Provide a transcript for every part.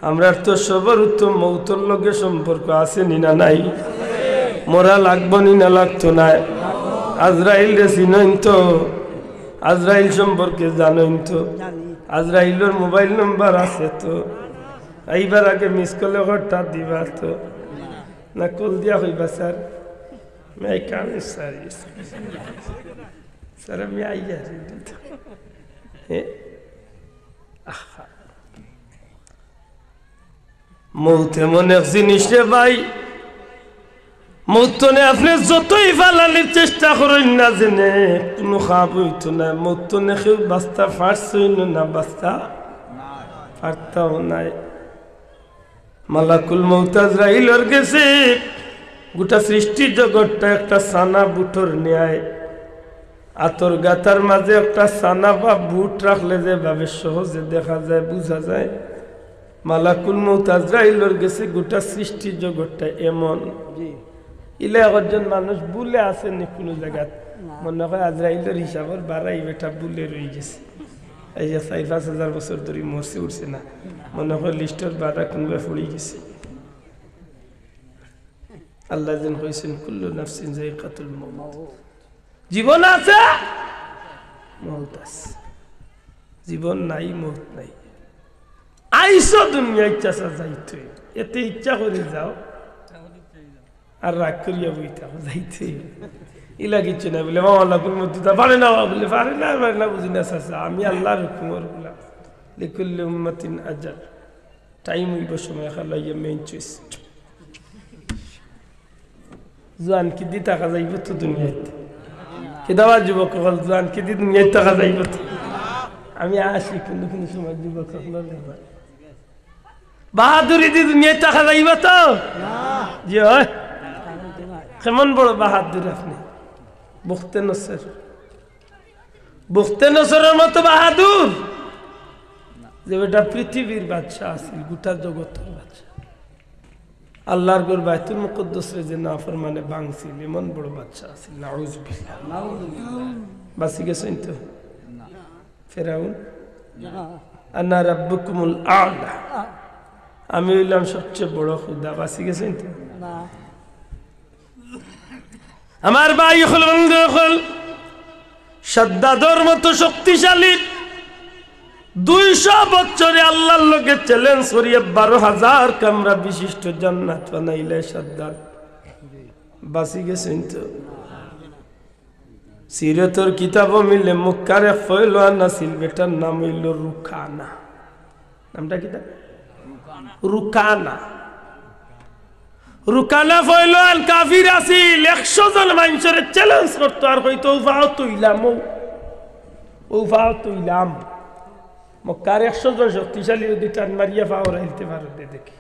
আমরা তো সবার উত্তম মৌতর লগে সম্পর্ক আছে নিনা নাই মরা লাগবো নিনা লাগতো না আজরাইল রে চিনইন তো আজরাইল সম্পর্কে জানইন তো আজরাইলের মোবাইল নাম্বার আছে তো এইবার আগে মিস কলে ঘরটা দিবা তো না কল দিয়া হইবা স্যার मैं काम सर सर मैं आई जा रही मौत एमन एक जिनिस रे भाई मौत ने अपने যতই ফালানির চেষ্টা করেন না জেনে কোনো খাব হইতো না মৌত নে কেউ বাস্তা ফারছইন না বাস্তা পারতাও নাই মালাকুল মৌত আজরাইলের গেছে গোটা সৃষ্টি জগৎটা একটা সানা বুটর ন্যায় আতর গাতার মাঝে একটা সানা বা বুট রাখলে যে ভাবে সহজে দেখা যায় বোঝা যায় মালাকুল মৌত আজরাইলের গেছে গোটা সৃষ্টি জগৎটা এমন ইলে একজন মানুষ ভুলে আছে নি কোনো জায়গা মনে হয় আজরাইলের হিসাবের বাড়াই বেটা ভুলে রয়ে গেছে এই যে 4-5 বছর ধরে মরছে উঠছে না মনে হয় লিস্টের বাধা কোনভাবে পড়ে গেছে আল্লাহ যেন কইছেন কুল্লু নাফসিন যায়কাতুল মাউত জীবন আছে মউত আছে জীবন নাই মউত নাই আইসো দুনিয়া ইচ্ছা যাইতে এতে ইচ্ছা করে যাও আর রাগ করিয়া বইতে যাইতে ইলা কিছু না বলে মামা আল্লাহ কুল মতো পারে না বলে পারে না বুঝি না চাচা আমি আল্লাহর হুকুমের গুলাম লিকুল্লি উম্মাতিন আজাল টাইম হইব সময় খালাইয়া মেইন চয়েস জোয়ান কি দি টাকা যাইব তো দুনিয়াতে কেদাবা যুবক হল জোয়ান কি দি দুনিয়াতে টাকা যাইব তো আমি আসি কিন্তু কোনো সময় যুবক হল বাহাদুরি দি দুনিয়াতে টাকা যাইব তো জি হয় কেমন বড় বাহাদুর আপনি বখতে নসরের মতো বাহাদুর যে বেটা পৃথিবীর বাদশাহ আছিল গোটা জগতের বাদশাহ আল্লাহর ঘর বাইতুল মুকদ্দাস রে যে নাফরমানে ভাঙছিল এমন বড় বাদশাহ আছিল নাউযু বিল্লাহ বাসি গেছেন তো ফেরাউন আনা রাব্বুকুমুল আ'লা আমি হইলাম সবচেয়ে বড় খোদা বাসি গেছেন তো না আমার ভাই হল বন্ধু হল সাদ্দাদর মতো শক্তিশালী 200 বছরে আল্লাহর লগে চ্যালেঞ্জ করিয়ে 12,000 কামরা বিশিষ্ট জান্নাত বানাইলে সাদ্দাদ বাসি গেছেন তো সিরাতের কিতাবও মিলে মক্কার এক ফয়লোয়ান নাছিল বেটার নাম হইল রুকানা নামটা কি রুকানা রুকানা ফয়লোয়ান কাফির আছিল 100 জন মানুষের চ্যালেঞ্জ করতো আর কইতো উফাও তুইলাম মক্কার 100 জন শক্তিশালী যদি টান মারিয়া পাওয়ার আইতে পারো দেখি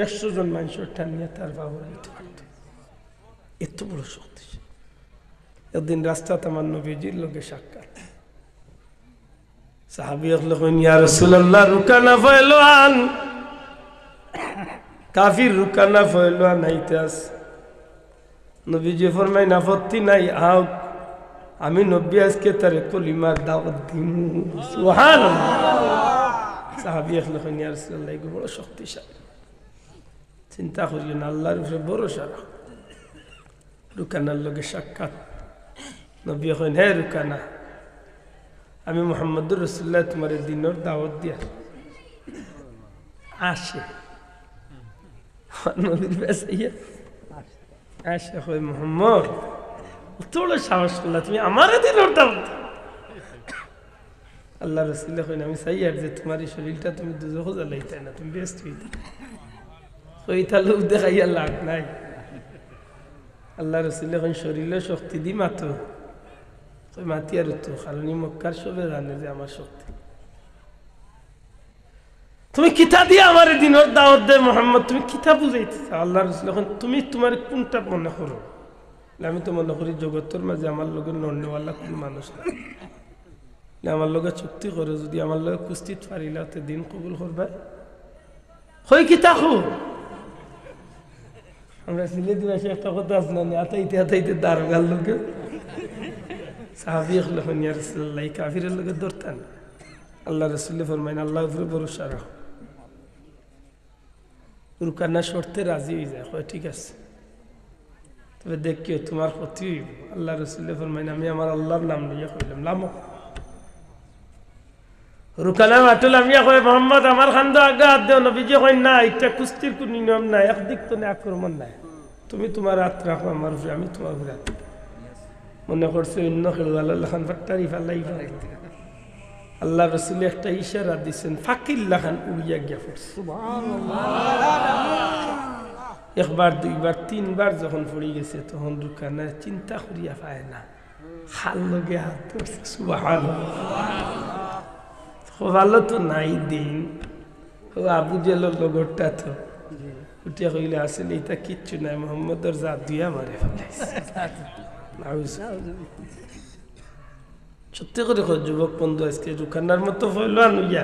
100 জন মানুষের টান নিয়ে তার পাওয়ার আইতে পারত এত বড় শক্তিশালী একদিন রাস্তাতে আমার নবীজির লোকে সাক্ষাৎ সাহাবী হলেন ইয়া রাসূলুল্লাহ রুকানা ফয়লোয়ান কাফির রুকানা ফয়লোয়ান আইতাস নবীজি ফরমাই নাফতি নাই আও আমি নবী আজকে তার কলিমার দাওয়াত দিমু সুবহানাল্লাহ সাহাবী হলেন ইয়া রাসূলুল্লাহ এগুলো বড় শক্তিশালী চিন্তা করিও না আল্লাহর উপরে ভরসা রাখো রুকানার লগে সাক্ষাৎ নবী কইন হে রুকানা আমি মুহাম্মদুর রাসূলুল্লাহ তোমার দিনের দাওয়াত দিয়া আসে নবীর বেশে আসে কই মুহাম্মদ তোর সাহস করলা তুমি আমার দিনের দাওয়াত আল্লাহ রাসূল কইন আমি চাই আর যে তোমার শরীরটা তুমি দুজখে জ্বালাইতে না তুমি ব্যস্ত হইতে কইতা লোক দেখাইয়া লাগ নাই আল্লাহ রাসূল কইন শরীরে শক্তি দি মাতো কই মাতি আর তো কারণ মক্কার সবে জানে যে আমার শক্তি তুমি কিতা দিয়া আমার দিনের দাওয়াত দে মুহাম্মদ তুমি কিতা বুঝাইতে আল্লাহ রাসূল কইন তুমি তোমার কোনটা মনে করো আমি তো মনে করি জগতের মাঝে আমার লগে নড়নেওয়ালা কোন মানুষ না আমার লগে চুক্তি করে যদি আমার লগে কুস্তিত পারিলা তে দিন কবুল করবে হই কিতা হো আমরা সিলেটি ভাষায় একটা কথা আছে না আতাইতে দারোগার লোকে সাহাবী হলেন ইয়া রাসূলুল্লাহ কাফিরের লোকে ধরতেন আল্লাহ রাসূল ফরমাইন আল্লাহর উপরে ভরসা রাখো রুকানা শর্তে রাজি হয়ে যায়, কয় ঠিক আছে, তবে দেখিও তোমার ক্ষতি হইব। আল্লাহ রসুল্লাহ ফরমাইন আমি আমার আল্লাহর নাম লইয়া কইলাম লামো। রুকানা মাটুল আমি কয় মোহাম্মদ আমার খান্দ আগা হাত দেও। নবীজি কয় না, এটা কুস্তির কোন নিয়ম নাই, একদিক তো আক্রমণ নাই, তুমি তোমার হাত রাখো আমার উপরে, আমি তোমার উপরে হাত। মনে করছে অন্য খেলওয়ালা খান ফাটারি ফালাই ফেলাই। আল্লাহ রসুল একটা ইশারা দিচ্ছেন, ফাকিল্লা খান উড়িয়া গিয়া পড়ছে। একবার দুইবার তিনবার যখন পড়ে গেছে তখন রুকানা চিন্তা করিয়া পায় না, খাল লগে হাত ধরছে। সুবহানাল্লাহ, ভালো তো নাই দিন। ও আবু জেলের লগরটা তো উঠিয়া কইলে আসলে এটা কিচ্ছু নাই, মোহাম্মদের জাত দুইয়া মারে ফেলাইছে। সত্যি করে যুবক বন্ধু, আজকে রুকানার মতো ফেলান হইয়া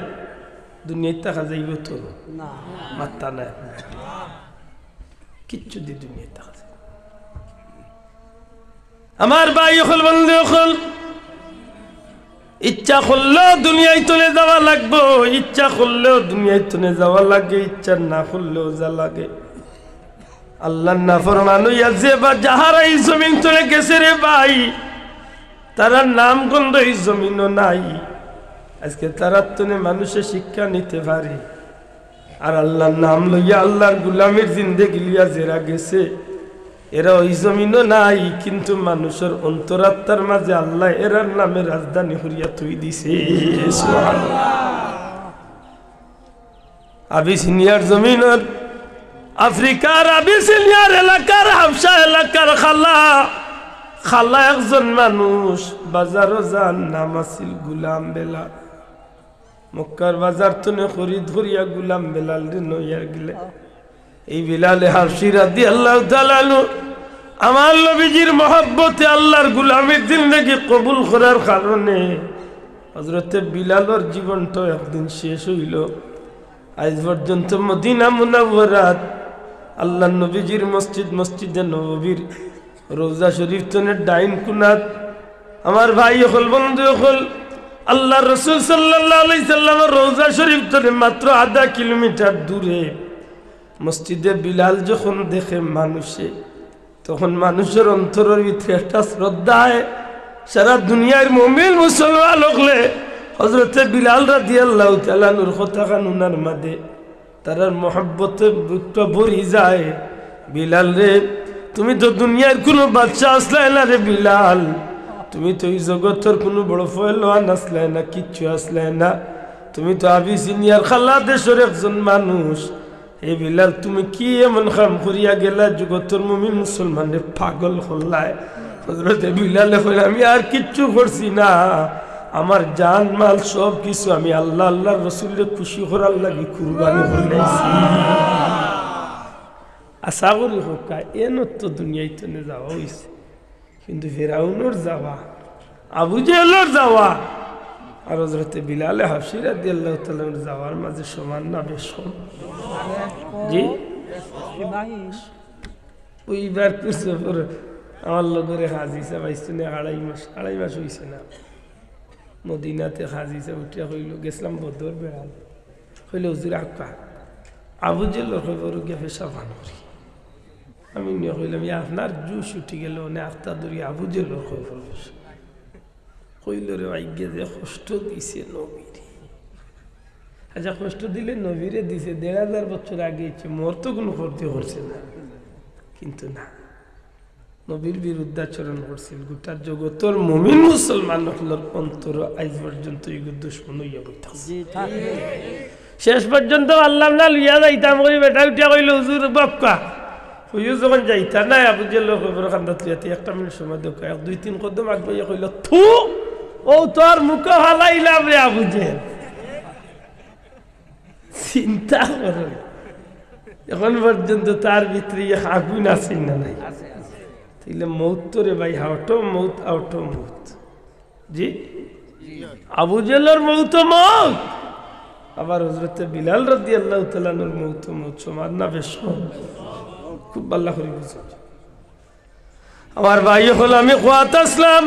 দুনিয়ায় টাকা যাইব তো মাত্তা নাই, কিচ্ছু দি দুনিয়ায় টাকা যাইব। আমার ভাই হল বন্ধু হল, ইচ্ছা করলেও দুনিয়ায় তুলে যাওয়া লাগবো, ইচ্ছা করলেও দুনিয়ায় তুলে যাওয়া লাগে, ইচ্ছা না করলেও যা লাগে। আল্লাহ না ফরমানো যে বা যাহারা এই জমিন তুলে গেছে রে ভাই, তারা নাম গন্ধ এই জমিনও নাই। আজকে তারা তুলে মানুষের শিক্ষা নিতে পারে, আর আল্লাহর নাম লইয়া আল্লাহর গুলামের জিন্দেগি লিয়া যারা গেছে এরা ওই জমিনও নাই, কিন্তু মানুষের অন্তরাত্মার মাঝে আল্লাহ এরার নামে রাজধানী হরিয়া তুই দিছে। আবিসিনিয়ার জমিনের, আফ্রিকার আবিসিনিয়ার এলাকার, হাবশা এলাকার খালা একজন মানুষ, বাজারও যান, নাম আছিল গুলাম বেলাল। মক্কার বাজার তুনে খরিদ ধরিয়া গুলাম বেলাল রে নইয়া গেলে। এই বিলালে হাবশী রাদিয়াল্লাহু তাআলা আনহু আমার নবীজির মহব্বতে আল্লাহর গুলামের জিন্দেগি কবুল করার কারণে হযরতে বিলালের জীবনটা একদিন শেষ হইল। আজ পর্যন্ত মদিনা মুনাওয়ারাত আল্লাহর নবীজির মসজিদে নববীর রওজা শরীফ তনের ডাইন কুনাত আমার ভাই হল বন্ধু হল, আল্লাহ রাসূল সাল্লাল্লাহু আলাইহি সাল্লামের রওজা শরীফ তনে মাত্র আধা কিলোমিটার দূরে মসজিদে বিলাল যখন দেখে মানুষে, তখন মানুষের অন্তরের ভিতরে একটা শ্রদ্ধায় সারা দুনিয়ার মুমিন মুসলমান হলে হযরতে বিলাল রাদিয়াল্লাহু তাআলা নূর কথা কানুনার মাঝে তার মহব্বতে বুকটা ভরি যায়। বিলাল রে, তুমি তো দুনিয়ার কোনো বাদশা আসলে না রে বিলাল, তুমি তো এই জগতের কোনো বড় ফয়লোয়ান আসলে না, কিচ্ছু আসলে না, তুমি তো আবিসিনিয়ার খালা দেশের একজন মানুষ। এই বিলাল তুমি কি এমন কাম করিয়া গেলা জগতের মুমিন মুসলমানের পাগল হল্লায়? হযরতে বিলালে কইল আমি আর কিচ্ছু করছি না, আমার জান মাল সব কিছু আমি আল্লাহ আল্লাহর রাসূলের খুশি করার লাগি কুরবানি করলাইছি। আশা করি হোক এনত তো দুনিয়ায় তো যাওয়া হয়েছে, কিন্তু ফেরাউনের যাওয়া, আবু জেহেলের যাওয়া আর হযরতে বিলালে হাবশী রাদিয়াল্লাহু তাআলা যাওয়ার মাঝে সমান না বেশ কম? জি ওইবার কুসফর আমার লগরে হাজিছে পাইছে না, আড়াই মাস হয়েছে না, মদিনাতে হাজিছে উঠিয়া কইল গেছিলাম বদর বেড়াল, কইল হুজুর আক্কা আবু জেহেলের খবর গিয়ে পেশা পান করি। আমি নিয়ে কইলাম আপনার জুস উঠি গেল না আফতা ধরি আবু জেহেলের খবর কইল রে আইগে যে কষ্ট দিছে নবীরে। আচ্ছা কষ্ট দিলে নবীরে দিছে, ১,৫০০ বছর আগে ইচ্ছে, মোর তো কোনো ক্ষতি করছে না, কিন্তু না নবীর বিরুদ্ধাচরণ করছিল। গোটা জগতের মুমিন মুসলমান অন্তর আজ পর্যন্ত দুশ্মন হইয়া বইতাছে। শেষ পর্যন্ত আল্লাহ না লইয়া যাইতাম করি বেটা উঠিয়া কইল হুজুর বাপ্পা হুজুর যখন যাইতা নাই আবু জেহেলের খবর কান্দাত লিয়াতে ১টা মিনিট সময় দেখ, ১-২-৩ কদম আগবাইয়া কইল থু ও তোর মুখে হালাইলাম রে আবু জেহেল। চিন্তা করো এখন পর্যন্ত তার ভিতরে আগুন আছে না নাই? তাইলে মৌত তো রে ভাই, আউট অফ মৌত। জি আবু জেহেলের মৌত মৌত, আবার হযরতে বিলাল রাদিয়াল্লাহু তাআলা আনহুর মৌত সমান না বেশ কম? খুব ভালো করে বুঝুন আমার ভাই হল, আমি কোয়াত আসলাম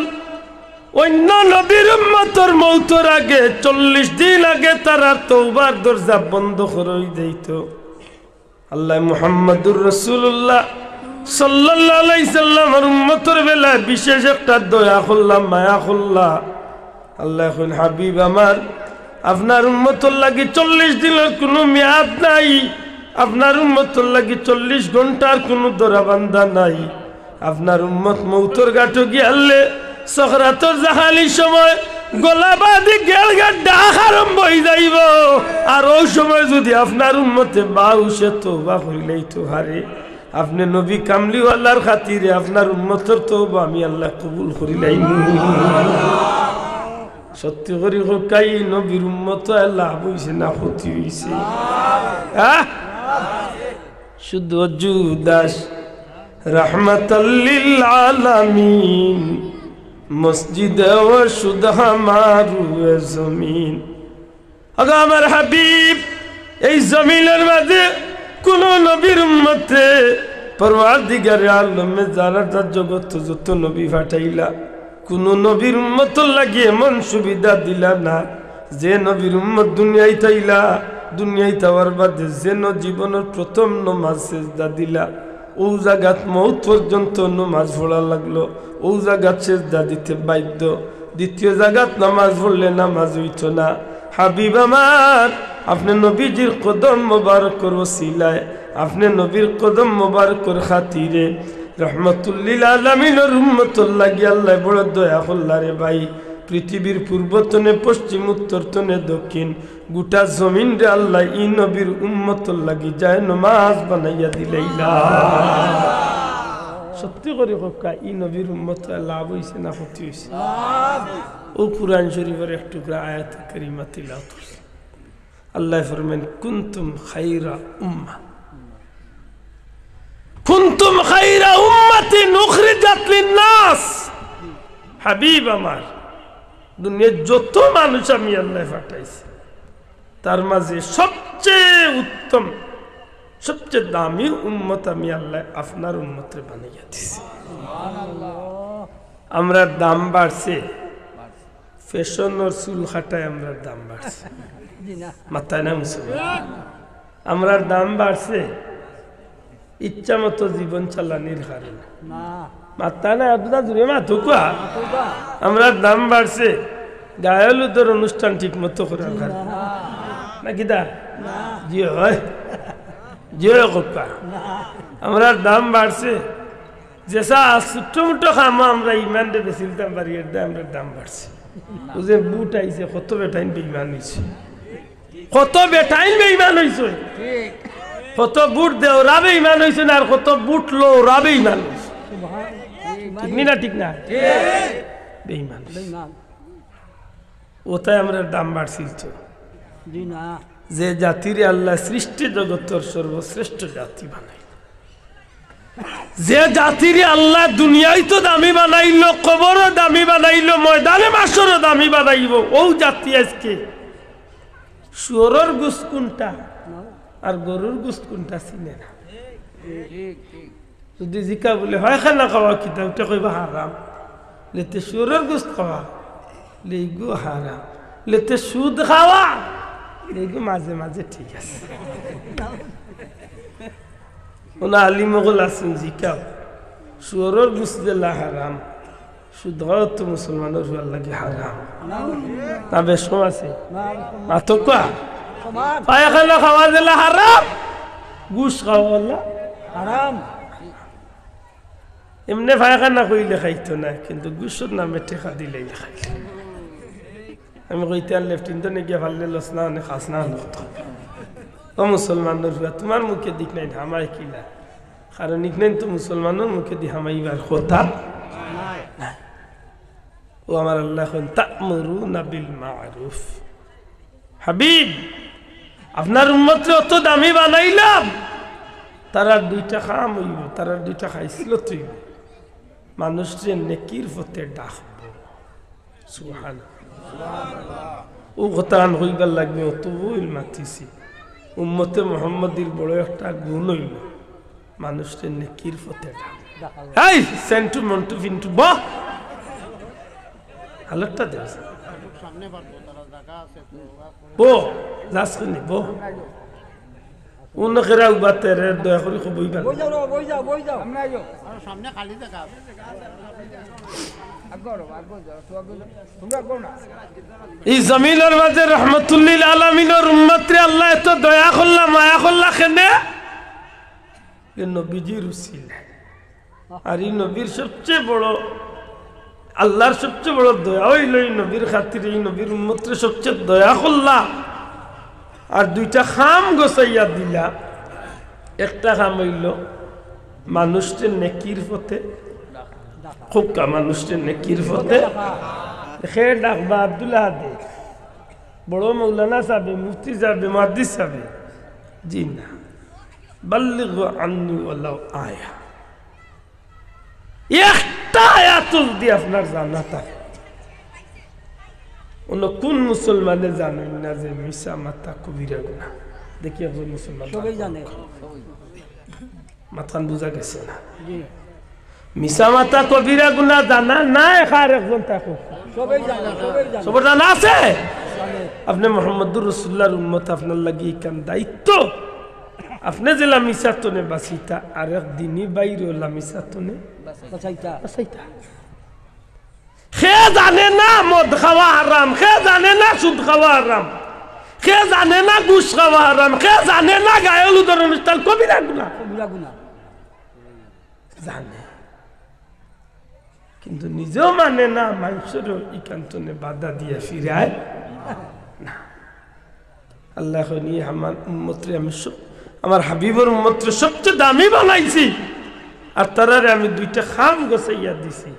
অন্য নবীর উম্মতের মৌতের আগে ৪০ দিন আগে তারা তওবার দরজা বন্ধ করে দিত। আল্লাহ মুহাম্মাদুর রাসূলুল্লাহ সাল্লাল্লাহু আলাইহি সাল্লামের উম্মতের বেলায় বিশেষ একটা দয়া করলাম, মায়া করলাম। আল্লাহ এখন হাবিব আমার, আপনার উম্মতের লাগি 40 দিনের কোনো মেয়াদ নাই, আপনার উম্মতের লাগি 40 ঘন্টার কোনো দরাবান্ধা নাই। আপনার উম্মত মৌতর গাটো গিয়ালে সখরাতর জাহালি সময় গলা বাঁধি গেলগাট ডাক আরম্ভ হয়ে যাইব। আর ওই সময় যদি আপনার উম্মতে বাউসে তওবা করিলেই তো হারে। আপনি নবী কামলিওয়ালার খাতিরে আপনার উম্মতের তওবা আমি আল্লাহ কবুল করিলাইম। সত্যি করি কাই নবীর উম্মত লাভ হইছে না ক্ষতি হইছে? শুধু জুদাস রহমাতাল লিল আলামিন মসজিদ ও শুধু হামারু জমিন। আগো আমার হাবিব, এই জমিনের মাঝে কোন নবীর উম্মতে পরওয়ারদিগার আলমে যারা তার জগৎ যত নবী পাঠাইলা, কোন নবীর উম্মতর লাগে এমন সুবিধা দিলা না যে নবীর উম্মত দুনিয়ায় তাইলা, দুনিয়ায় তাওয়ার বাদে যেন জীবনের প্রথম নমাজ সেজদা দিলা, ও জাগাত মৌত পর্যন্ত নমাজ পড়া লাগলো, ও জাগাত সেজদা দিতে বাধ্য। দ্বিতীয় জাগাত নামাজ পড়লে নামাজ হইত না। হাবিব আমার, আপনি নবীজির কদম মোবারকর ওসিলায়, আপনি নবীর কদম মোবারকর খাতিরে রহমতুল্লিল আলামিনের উম্মতর লাগি আল্লাহ বড় দয়া করলা রে ভাই। পৃথিবীর পূর্বতনে পশ্চিম উত্তরতনে দক্ষিণ গোটা জমিন রে আল্লাহ ই নবীর উম্মতর লাগি যায় নমাজ বানাইয়া দিলাইলা। সত্যি করে হোকা ই নবীর উম্মত লাভ হইছে না ক্ষতি হইছে? ও কুরআন শরীফের এক টুকরা আয়াত কারিমা তিলাওয়াত করছে। আল্লাহ ফরমান কুনতুম খায়রা উম্মাহ, কুনতুম খায়রা উম্মাতিন উখরিজাত লিন-নাস। হাবিব আমার, দুনিয়ার যত মানুষ আমি আল্লাহ পাঠাইছি তার মাঝে সবচেয়ে উত্তম, সবচেয়ে দামি উম্মত আমি আল্লাহ আপনার উম্মতের বানাইয়া দিছি। আমরা দাম বাড়ছে, ফ্যাশনের চুল খাটায় আমরা দাম বাড়ছে, মাথায় না মুসলমান। আমরা দাম বাড়ছে ইচ্ছা মতো জীবন চালানির কারণে, মাথা না এতটা দূরে মাথো কুয়া। আমরা দাম বাড়ছে গায়লুদের অনুষ্ঠান ঠিক মতো করার কারণে, নাকি দা জি হয় জিও কোপা। আমরা দাম বাড়ছে যেসা ছোট্ট মোটো খামো আমরা ইমান দে বেশিলতাম পারি, এর আমরা দাম বাড়ছে। ও যে বুট আইছে কত বেটাইন বেইমান হয়েছে, কত বেটাইন বেইমান হয়েছে, কত বুট দে ওরা বেইমান হয়েছে না, আর কত বুট লো ওরা বেইমান হয়েছে। ঠিক না ঠিক না? বেইমান ওটাই আমরা দাম বাড়ছিল তো। যে জাতির আল্লাহ সৃষ্টি জগতের সর্বশ্রেষ্ঠ জাতি বানাইল, যে জাতির আল্লাহ দুনিয়ায় তো দামি বানাইল, কবরও দামি বানাইল, ময়দানে মাসরও দামি বানাইব, ও জাতি আজকে শুয়োরের গোশ কোনটা আর গরুর গোশ কোনটা চিনে না। যদি জিকা বলে হয় খানা খাওয়া কিতা, ওটা কইবা হারাম। লেতে শুয়োরের গোশ খাওয়া লেগু হারাম, লেতে সুদ খাওয়া লেগু মাঝে মাঝে ঠিক আছে। ওনা আলিমগল আসুন জিকাও শুয়োরের গোশ দিলা হারাম, সুদ তো মুসলমানের হওয়ার লাগে হারাম না? বেশ কম আছে মাথো কোয়া। পায়খানা খাওয়া দিলা হারাম, গোশ খাওয়া হারাম। এমনি পায়খানা কইলে খাইতো না, কিন্তু গোশের নামে টেকা দিলেই খাইলে। আমি কইতে আর লেফটিন গিয়ে ভাললে লস না অনেক খাস না ও মুসলমানের হুয়া তোমার মুখে দিক নাই হামাই কিলা, কারণ নিকনেন তো মুসলমানের মুখে দি হামাইবার কথা নাই। ও আমার আল্লাহ তা'মুরুনা বিল মা'রুফ। হাবিব, আপনার উম্মতরে অত দামি বানাইলাম, তারা দুইটা খাম হইব, তারা দুইটা খাইছিল তুই মানুষকে নেকির পথে ডাকবো। সুবহানাল্লাহ। ও কথা হইবার লাগবে অত বইল মাতিছি। উম্মতে মুহাম্মাদির বড় একটা গুণ হইল মানুষকে নেকির পথে ডাক। এই সেন্টু মন্টু ফিন্টু বাহ হালতটা দেব বো যাস নি বো উনকেরা উবাতে রে দয়া করে খুবই ভালো বই যাও সামনে আইও সামনে খালি দেখা এই জমিনের মাঝে রহমতুল্লিল আলামিনের উম্মতরে আল্লাহ এত দয়া করলা মায়া করলা কেনে নবীজির উসিলা আর এই নবীর সবচেয়ে বড় আল্লাহর সবচেয়ে বড় দয়া হইল এই নবীর খাতিরে এই নবীর উম্মতরে সবচেয়ে দয়া করলা আর দুইটা খাম গোছাইয়া দিলা একটা খাম হইল মানুষের নেকির পথে খুব কা মানুষের নেকির পথে খে ডাকবা আব্দুল্লাহ দে বড় মৌলানা সাহেব মুফতি সাহেব মুহাদ্দিস সাহেব জি না বল্লিগ আন্নি ওয়ালাউ আয়া একটা আয়াত দি আপনার জানা থাকে অন্য কোন মুসলমানে জানেন না যে মিশা মাতা কবিরা গুনাহ দেখি একজন মুসলমান সবাই জানে মাথান বুঝা গেছে না মিশা মাতা কবিরা গুনাহ জানা না এখার একজন থাকো সবাই জানে সবার জানা আছে আপনি মুহাম্মদুর রাসূলুল্লাহর উম্মত আপনার লাগি কান দায়িত্ব আপনি যে লামিসাতনে বাসিতা আর একদিনই বাইরে লামিসাতনে বাসাইতা খে জানে না মদ খাওয়া হারাম খে জানে না সুদ খাওয়া হারাম খে জানে না ঘুষ খাওয়া হারাম খে জানে না গায়েল উদর অনুষ্ঠান কবিরা গুনাহ জানে কিন্তু নিজেও মানে না মানুষেরও ইকান্তনে বাধা দিয়ে ফিরায় না আল্লাহ নিয়ে আমার উম্মতরে আমি আমার হাবিবের উম্মতরে সবচেয়ে দামি বানাইছি আর তারারে আমি দুইটা খাম গোছাইয়া দিছি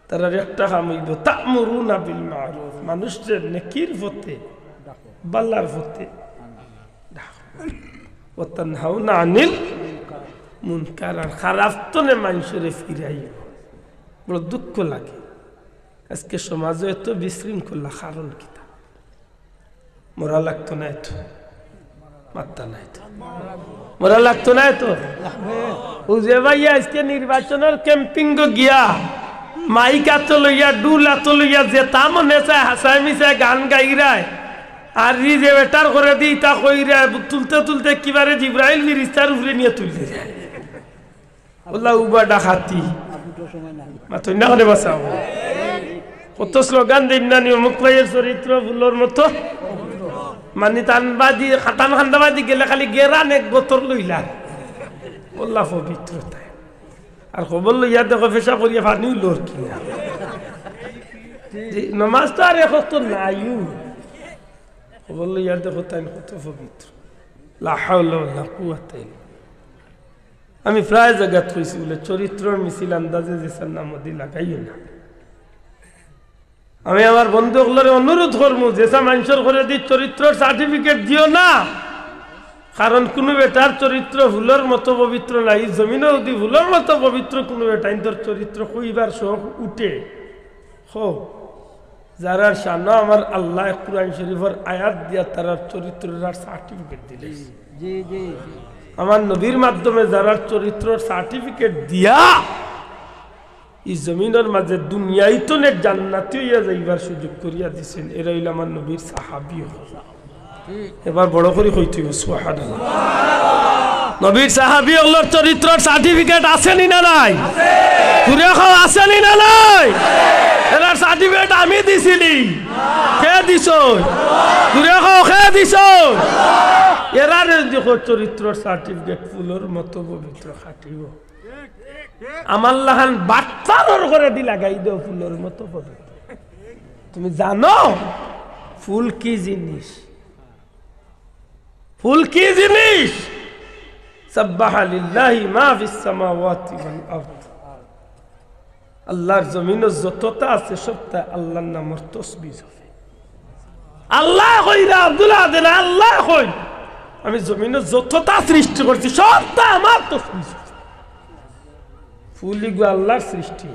তারার একটা খাম হইব তা'মুরুনা বিল মা'রুফ মানুষের নেকির পথে বাল্লার পথে ওয়া তানহাউনা আনিল মুনকার আর খারাপ তনে মানুষের ফিরাইব বড় দুঃখ লাগে আজকে সমাজে এত বিশৃঙ্খলা কারণ কি মরা লাগতো না এত মাত্তা নাই তো মরা লাগতো না এত বুঝে ভাইয়া আজকে নির্বাচনের ক্যাম্পিং গিয়া মাইকা তো লইয়া ডুলা তো লইয়া যে তা মনে চায় হাসায় মিশায় গান গাইরায় আর যে বেটার করে দিই তা কইরা তুলতে তুলতে কিবারে জিব্রাইল ফিরিস্তার উপরে নিয়ে তুলতে যায় ওলা উবা ডাকাতি মাথা না করে বাঁচাও কত স্লোগান দিন না অমুক ভাইয়ের চরিত্র ফুলোর মতো মানে টানবাদি খাটান খান্দাবাদি গেলে খালি গেরান এক বোতল লইলা ওল্লা পবিত্রতায় আর খবর লইয়া দেখো ফেসা করিয়া পানি লোর কিনা নমাজ তো আর এখন তো নাইও খবর লইয়া দেখো তাই কত পবিত্র লা হাওলা ওয়ালা কুওয়াতা ইল্লা আমি প্রায় জায়গাত কইছি বলে চরিত্রর মিছিল আন্দাজে যে নাম দি লাগাইও না আমি আমার বন্ধুগুলোর অনুরোধ করবো যেসব মানুষের করে দি চরিত্রের সার্টিফিকেট দিও না কারণ কোনো বেটার চরিত্র ভুলের মতো পবিত্র নাই জমিনও যদি ভুলের মতো পবিত্র কোনো বেটা তোর চরিত্র কইবার শখ উঠে হো যারা সামনে আমার আল্লাহ কুরআন শরীফের আয়াত দিয়া তার চরিত্রের সার্টিফিকেট দিলে জি জি আমার নবীর মাধ্যমে যারা চরিত্রের সার্টিফিকেট দিয়া এই জমিনের মাঝে দুনিয়ায় তো নে জান্নাতি হইয়া যাইবার সুযোগ করিয়া দিছেন এরা হইল আমার নবীর সাহাবী এবার বড় করে কইতে হবে সুবহানাল্লাহ নবীর সাহাবী হলোর চরিত্রের সার্টিফিকেট আছে নি না নাই আছে ঘুরে খাও আছে নি না নাই এর সার্টিফিকেট আমি দিছিলি কে দিছো ঘুরে খাও কে দিছো এরার দেখো চরিত্রের সার্টিফিকেট ফুলের মতো পবিত্র খাটিব আমার লাহান বাচ্চার করে দি লাগাই দেও ফুলের মতো পবিত্র তুমি জানো ফুল কি জিনিস ফুল কি জিনিস সাব্বাহা লিল্লাহি মা ফিস সামাওয়াতি ওয়াল আরদ আল্লাহর জমিনে যতটা আছে সবটা আল্লাহর নামের তাসবিহ হবে আল্লাহ কইরা আব্দুল্লাহ দেন আল্লাহ কই আমি জমিনে যতটা সৃষ্টি করছি সবটা আমার তাসবিহ ফুল ইগো আল্লাহর সৃষ্টি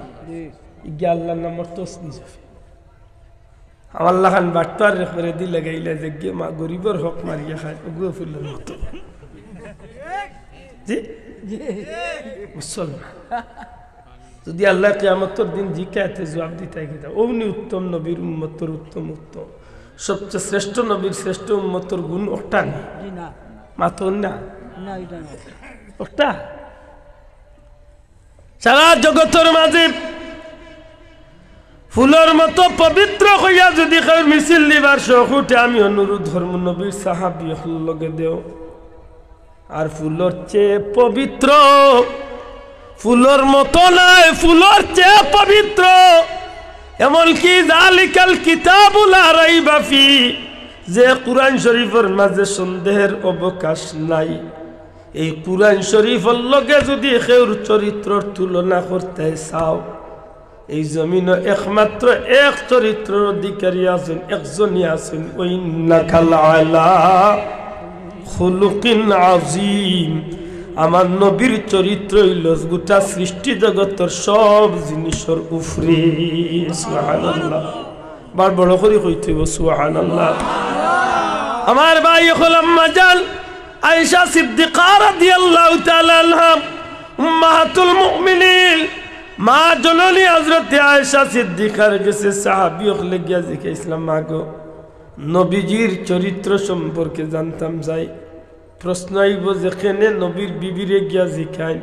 ইগো আল্লাহর নামের তাসবিহ হবে আমার লাগান বাট্টার রেখে দি লাগাইলা যে গে মা গরিবের হক মারিয়া খায় ওগো ফুলের মতো জি মুসলমান যদি আল্লাহ কিয়ামতের দিন জিজ্ঞাসা জবাব দিতে গিয়ে অমনি উত্তম নবীর উম্মতের উত্তম উত্তম সবচেয়ে শ্রেষ্ঠ নবীর শ্রেষ্ঠ উম্মতের গুণ ওটা নেই মাতুন না না এটা না ওটা সারা জগতের মাঝে ফুলের মতো পবিত্র হইয়া যদি কেউ মিছিল দিবার শখ উঠে আমি অনুরোধ ধর্ম নবীর সাহাবী লগে দেও আর ফুলের চেয়ে পবিত্র ফুলের মতো নাই ফুলের চেয়ে পবিত্র এমনকি যালিকাল কিতাবুল লা রাইবা ফি যে কুরআন শরীফের মাঝে সন্দেহের অবকাশ নাই এই কুরআন শরীফের লগে যদি কেউর চরিত্রের তুলনা করতে চাও এই জমিনে একমাত্র এক চরিত্রের অধিকারী আছেন একজনই আছেন ওয়াইন্নাকা লাআলা খুলুকিন আযীম আমার নবীর চরিত্র হইল গোটা সৃষ্টি জগতের সব জিনিসের উপরে সুবহানাল্লাহ বার বড় করে কইতে সুবহানাল্লাহ আমার ভাই হল আম্মা জান আয়েশা সিদ্দিকা রাদিয়াল্লাহু তাআলা আনহা উম্মাহাতুল মুমিনিন মা জননী হযরত আয়েশা সিদ্দিকার কাছে সাহাবী হলে গিয়া জিজ্ঞাসা মাগো নবীজির চরিত্র সম্পর্কে জানতাম যাই প্রশ্ন আইব যেখানে নবীর বিবিরে গিয়া জিজ্ঞাই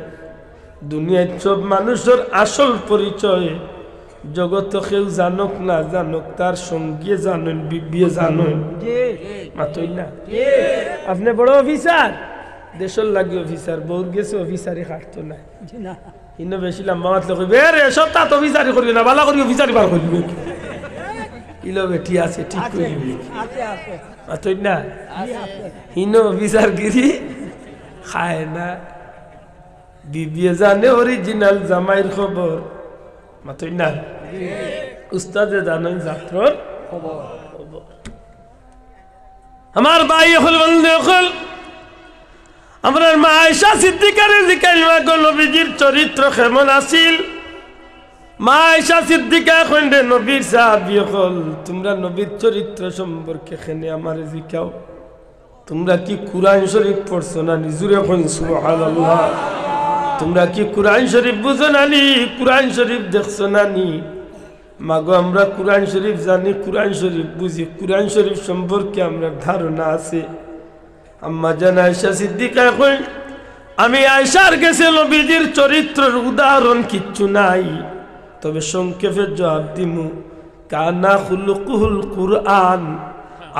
দুনিয়ার সব মানুষের আসল পরিচয় জগত কেউ জানুক না জানুক তার সঙ্গে জানেন বিবিয়ে জানেন মাতই না আপনি বড় অফিসার দেশের লাগে অফিসার বউর গেছে অফিসারি খাটতো না ইনো বেশি লম্বা মাতলে কইবে রে সব তা অফিসারি করবি না ভালো করি অফিসারি বার করবি ইলো বেটি আছে ঠিক করবি মাতই না ইনো অফিসার গিরি খায় না বিবিয়ে জানে অরিজিনাল জামাইর খবর মাতই না উস্তাদে জানেন ছাত্রর খবর আমার ভাই হল বন্ধু হল আমরা মা আয়েশা সিদ্দিকার জিজ্ঞাসা করল নবীজির চরিত্র কেমন আছিল মা আয়েশা সিদ্দিকা কইলেন নবীর সাহাবী হল তোমরা নবীর চরিত্র সম্পর্কে কেনে আমারে জিজ্ঞাও তোমরা কি কুরআন শরীফ পড়ছো না নিজুরে কইন সুবহানাল্লাহ তোমরা কি কুরআন শরীফ বুঝো না নি কুরআন শরীফ দেখছো না নি মাগো আমরা কুরআন শরীফ জানি কুরআন শরীফ বুঝি কুরআন শরীফ সম্পর্কে আমরা ধারণা আছে আম্মা জান আয়েশা সিদ্দিকা কইন আমি আয়েশার কাছে নবীজির চরিত্রের উদাহরণ কিচ্ছু নাই তবে সংক্ষেপে জবাব দিমু কানা খুলুকুল কুরআন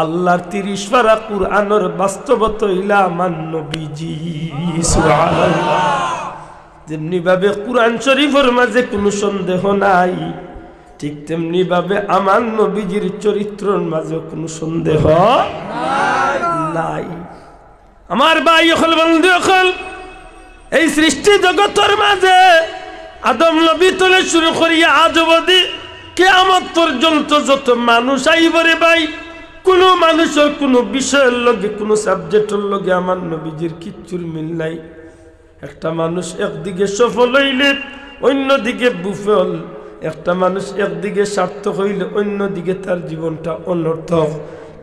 আল্লাহর 30 পারা কুরআনের বাস্তবতা ইলা মান নবীজি সুবহানাল্লাহ যেমনি ভাবে কুরআন শরীফের মাঝে কোনো সন্দেহ নাই ঠিক তেমনি ভাবে আমার নবীজির চরিত্রের মাঝে কোনো সন্দেহ নাই আমার ভাই হল বন্ধু হল এই সৃষ্টি জগতের মাঝে আদম নবী থেকে শুরু করিয়া আজ অবধি কিয়ামত পর্যন্ত যত মানুষ আইবরে ভাই কোন মানুষের কোন বিষয়ের লগে কোন সাবজেক্টের লগে আমার নবীজির কিচ্ছুর মিল নাই একটা মানুষ একদিকে সফল হইলে অন্যদিকে বিফল একটা মানুষ একদিকে সার্থক হইলে অন্যদিকে তার জীবনটা অনর্থক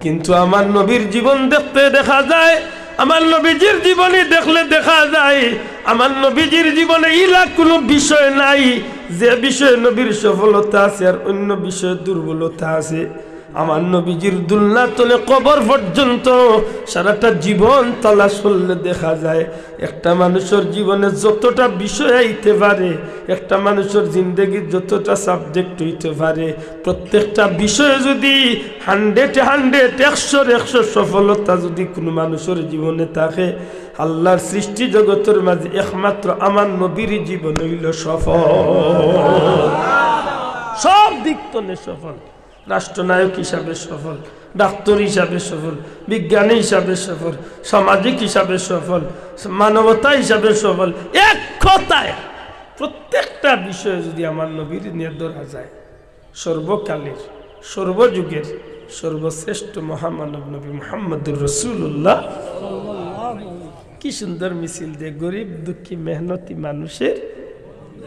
কিন্তু আমার নবীর জীবন দেখতে দেখা যায় আমার নবীজির জীবনে দেখলে দেখা যায় আমার নবীজির জীবনে ইলা কোনো বিষয় নাই যে বিষয়ে নবীর সফলতা আছে আর অন্য বিষয়ে দুর্বলতা আছে আমার নবীজির দুলনা তলে কবর পর্যন্ত সারাটা জীবন তালাশ করলে দেখা যায় একটা মানুষের জীবনে যতটা বিষয় আইতে পারে একটা মানুষের জিন্দগির যতটা সাবজেক্ট হইতে পারে প্রত্যেকটা বিষয়ে যদি 100 সফলতা যদি কোনো মানুষের জীবনে থাকে আল্লাহর সৃষ্টি জগতের মাঝে একমাত্র আমার নবীর জীবন হইল সফল সব দিক তলে সফল রাষ্ট্রনায়ক হিসাবে সফল ডাক্তার হিসাবে সফল বিজ্ঞানী হিসাবে সফল সামাজিক হিসাবে সফল মানবতা হিসাবে সফল এক কথায় প্রত্যেকটা বিষয়ে যদি আমার নবীর নিয়ে ধরা যায় সর্বকালের সর্বযুগের সর্বশ্রেষ্ঠ মহামানব নবী মুহাম্মদুর রাসূলুল্লাহ কি সুন্দর মিছিল দিয়ে গরিব দুঃখী মেহনতি মানুষের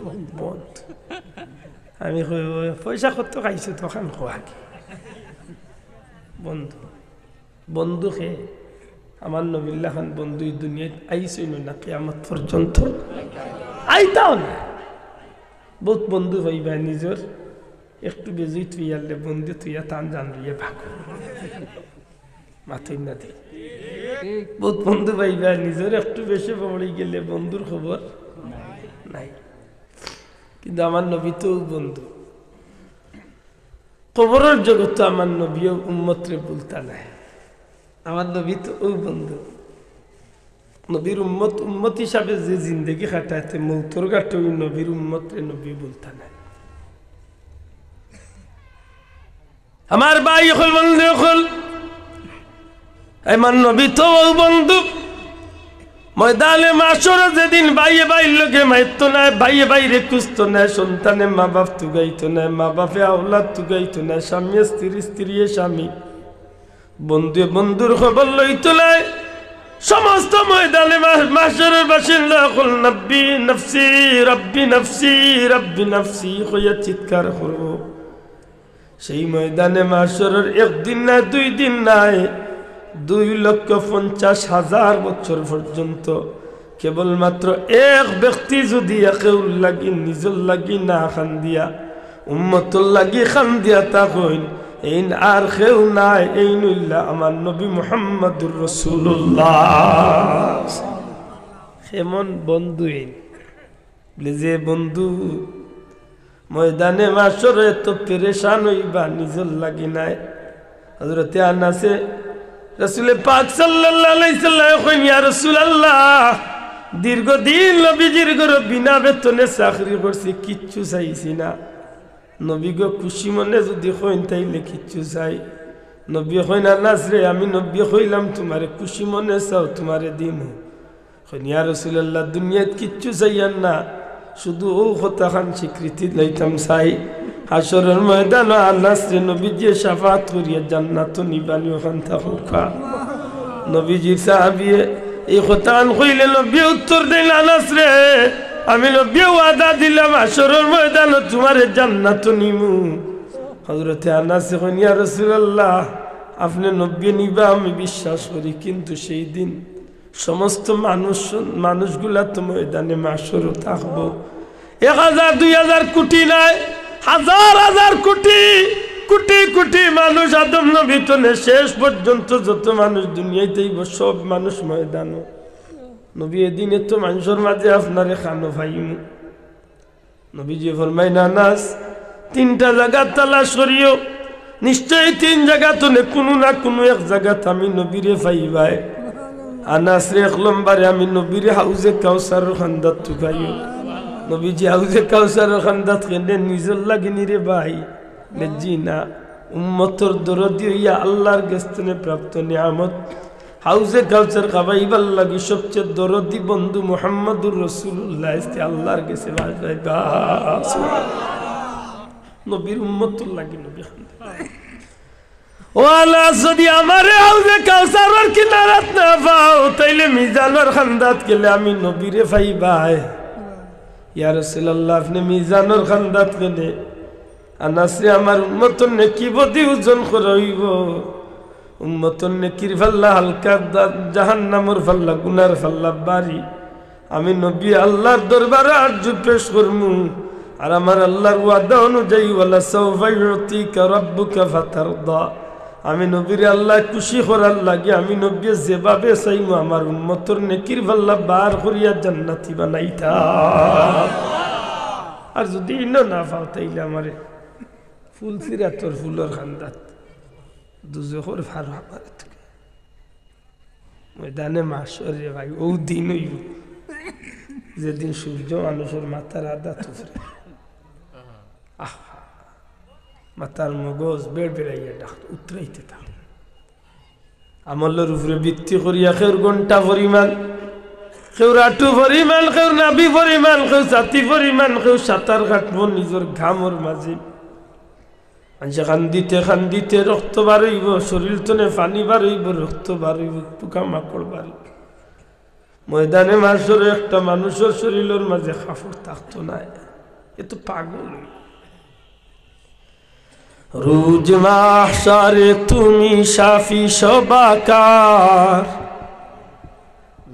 বন্ধু আমি পয়সা কত খাইছো তখন খোয়া বন্ধু বন্ধু খে আমার নবিল্লা খান বন্ধু দুনিয়ায় আইসই না কিয়ামত পর্যন্ত আইতাও না বহুত বন্ধু হইবা নিজের একটু বেজুই তুই আনলে বন্ধু তুইয়া টান জানবি ভাগ মাথই না দি বহুত বন্ধু পাইবা নিজের একটু বেশি পড়ে গেলে বন্ধুর খবর নাই। কিন্তু আমার নবী তো বন্ধু, কবরের জগৎ তো আমার নবীও উম্মতরে বলতা নাই। আমার নবী তো ও বন্ধু, নবীর উম্মত উম্মত হিসাবে যে জিন্দগি কাটাইতে মৌতর ঘাটে ওই নবীর উম্মতরে নবী বলতা নাই। আমার ভাই হল বন্ধু হল আমার নবী তো ও বন্ধু। ময়দানে মাশরে যেদিন ভাইয়ে ভাইয়ের লোকে মাইতো না, ভাইয়ে ভাইরে খুঁজতো না, সন্তানে মা বাপ তুগাইতো না, মা বাপে আওলাদ তুগাইতো না, স্বামী স্ত্রী স্ত্রী স্বামী, বন্ধু বন্ধুর খবর লইতো না। সমস্ত ময়দানে মাশরের বাসিন্দা হল নব্বী নফসি রব্বি নফসি রব্বি নফসি হইয়া চিৎকার করব। সেই ময়দানে মাশরের একদিন নাই, 2 দিন নাই, 2,50,000 বছর পর্যন্ত কেবলমাত্র এক ব্যক্তি যদি একেউর লাগি নিজর লাগি না খান দিয়া উম্মতর লাগি খান দিয়া তা কইন এই আর কেউ নাই, এই নইল্লা আমার নবী মুহাম্মদুর রাসূলুল্লাহ। এমন বন্ধু যে বন্ধু ময়দানে মাশরে তো পেরেশান হইবা নিজর লাগি নাই। হযরত আনাসে রাসূল পাক সাল্লাল্লাহু আলাইহি সাল্লাম কইন ইয়া রাসূলুল্লাহ, দীর্ঘদিন নবীজির ঘরে বিনা বেতনে চাকরি করছি, কিচ্ছু চাইছি না। নবী গো খুশি মনে যদি কইন তাইলে কিচ্ছু চাই। নবী কইন আনাস রে, আমি নবী কইলাম তোমারে খুশি মনে চাও তোমারে দিম। কইন ইয়া রাসূলুল্লাহ, দুনিয়াত কিচ্ছু চাইয়ান না, শুধু ও কথাখান স্বীকৃতি লইতাম চাই। হাসরের ময়দান আনাস রে নবীজি শাফাত করিয়া জান্নাত নিবানি ওখান থাকুকা। নবীজির সাহাবিয়ে এই কথান কইলে নবী উত্তর দিলেন, আনাস রে আমি নবী ওয়াদা দিলাম হাসরের ময়দান তোমারে জান্নাত নিমু। হযরত আনাস কইন ইয়া রাসূলুল্লাহ, আপনি নবী নিবা আমি বিশ্বাস করি, কিন্তু সেই দিন সমস্ত মানুষগুলা তো ময়দানে মাশরে থাকবো। 1000 2000 কোটি নাই, হাজার হাজার কোটি কোটি কোটি মানুষ আদম নবী তনে শেষ পর্যন্ত যত মানুষ দুনিয়াতেই সব মানুষ ময়দান। নবী এদিনে তো মানুষের মাঝে আপনারে খানো ভাইমু। নবীজি ফরমাই না আনাস, 3টা জায়গা তালাশ করিও, নিশ্চয়ই 3 জায়গা তনে কোনো না কোনো এক জায়গাতে আমি নবীরে পাইবাই। আনাস রে 1 নম্বরে আমি নবীরে হাউজে কাউসারের খান্দাত তুকাইও। নবীজি হাউজে কাউসারের খান্দাত কেনে নিজর লাগেনি রে ভাই, জি না, উম্মতর দরদি হইয়া আল্লাহর গেস্তনে প্রাপ্ত নিয়ামত হাউজে কাউসার খাবাইবার লাগি সবচেয়ে দরদি বন্ধু মুহাম্মদুর রাসূলুল্লাহ আল্লাহর গেছে নবীর উম্মতর লাগি নবী ও আল্লাহ, যদি আমারে হাউজে কাউসারের কিনারাত না পাও তাইলে মিজানের খান্দাত গেলে আমি নবীরে পাইবাই। ইয়া রাসূলুল্লাহ, আপনি মিজানের খান্দাত গেলে আনাসে আমার উম্মতর নেকি বদি ওজন করাইব। উম্মতর নেকির ফাল্লা হালকা, জাহান্নামের ফাল্লা গুনার ফাল্লা বাড়ি। আমি নবী আল্লাহর দরবারে আরজ পেশ করমু, আর আমার আল্লাহর ওয়াদা অনুযায়ী ওয়ালা সাওফা ইউতিকা রাব্বুকা ফাতারদা। আমি নবীর আল্লাহ খুশি করার লাগে আমি নবী যেভাবে চাইমু আমার উম্মতর নেকির ফাল্লা বার করিয়া জান্নাতি বানাইতা। আর যদি ইনো না পাও তাইলে আমারে ফুল সিরাতর ফুলর খান্দাত দুজখর ফারো আমার ময়দানে মাশরে ভাই ও দিন হইব যেদিন সূর্য মানুষের মাথার আধা তুফরে, মাথার মগজ বেড় বেড়াইয়া ডাক উতরাইতে থাক। আমলের উপরে ভিত্তি করিয়া কেউ ঘন্টা পরিমাণ, কেউ রাটু পরিমাণ, কেউ নাবি পরিমাণ, কেউ ছাতি পরিমাণ, কেউ সাঁতার কাটব নিজের ঘামর মাঝে। খান্দিতে খান্দিতে রক্ত বাড়ইব, শরীর তনে পানি বাড়ইব, রক্ত বাড়ইব, পোকা মাকড় বাড়ইব। ময়দানে মাশরে একটা মানুষের শরীরের মাঝে কাপড় থাকতো না, এ তো পাগল। রোজ মাহশারে তুমি শাফি সবাকার,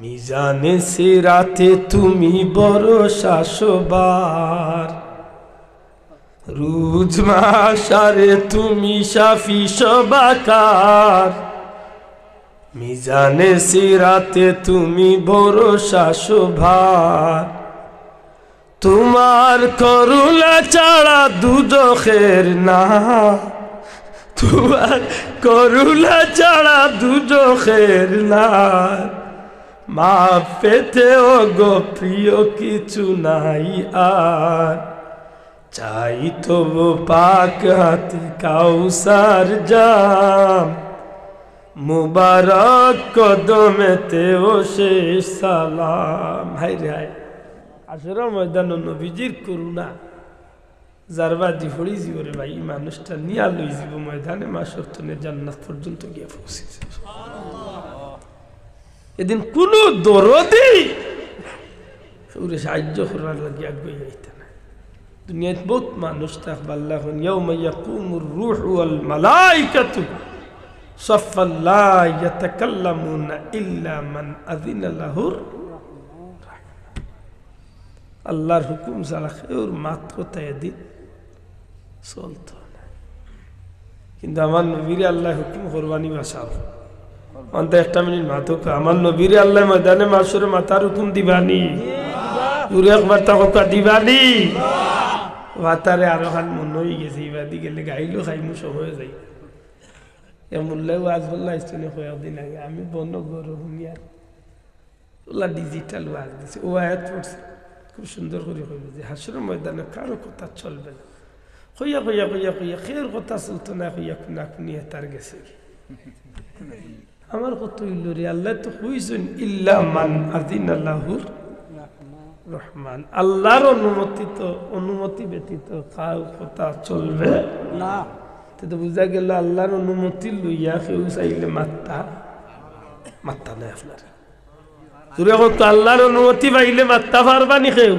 মিজানে সিরাতে তুমি বড় শাসবার। রোজ মাহশারে তুমি শাফি সবাকার, মিজানে সিরাতে তুমি ভরসা শোভার, তোমার করুণা ছাড়া দুজখের না, তোমার করুণা ছাড়া দুজখের না, মাফ পেতে ও গো প্রিয় কিছু নাই আর, চাই তবু পাক হাতে কাউসার জাম, মুবারক কদমেতে ও শেষ সালাম। হাই রে হাই, আসলে ময়দান নবীজির করুণা জারবাদি ফড়ি জীবরে ভাই, এই মানুষটা নিয়া লই যাব ময়দানে মাসর তনে জান্নাত পর্যন্ত গিয়ে পৌঁছেছে। এদিন কোন দরদি ওরে সাহায্য করার লাগে আগে যাইতে না। দুনিয়ায় বহুত মানুষ থাকবাল্লাহ ইয়াউমা ইয়াকুমুর রূহু ওয়াল মালাইকাতু সাফফান লা ইয়াতাকাল্লামুনা ইল্লা মান আযিনা লাহুর, আল্লাহর হুকুম ছাড়া কেউর মাত কোথায় দিন চলত না। কিন্তু আমার নবীরে আল্লাহ হুকুম করবানি বাসাও অন্তত একটা মিনিট মাথো, আমার নবীরে আল্লাহ ময়দানে মাসুরে মাথার হুকুম দিবানি, পুরো একবার তা দিবানি। ভাতারে আরো খান মন হয়ে গেছে, ইবাদি গেলে গাইলো খাইমু সময় যাই মোল্লাই ওয়াজ বললা স্টেনে কয়েকদিন আগে আমি বন্ধ করো হুমিয়ার ওলা ডিজিটাল ওয়াজ দিছে, ও আয়াত পড়ছে খুব সুন্দর করে কইবে যে হাসরের ময়দানে কারো কথা চলবে না, কইয়া কইয়া কইয়া কইয়া খের কথা চলতো না, কইয়া কুনা কুনিয়া তার গেছে। আমার কত হইল রে, আল্লাহ তো কইছেন ইল্লা মান আযিনা লাহুর রহমান, আল্লাহর অনুমতি ব্যতীত কারো কথা চলবে না। তো বুঝা গেল আল্লাহর অনুমতি লইয়া কেউ চাইলে মাত্তা নাই আপনার আল্লাহর অনুমতি পাইলে মাত্তা পারবানি কেউ।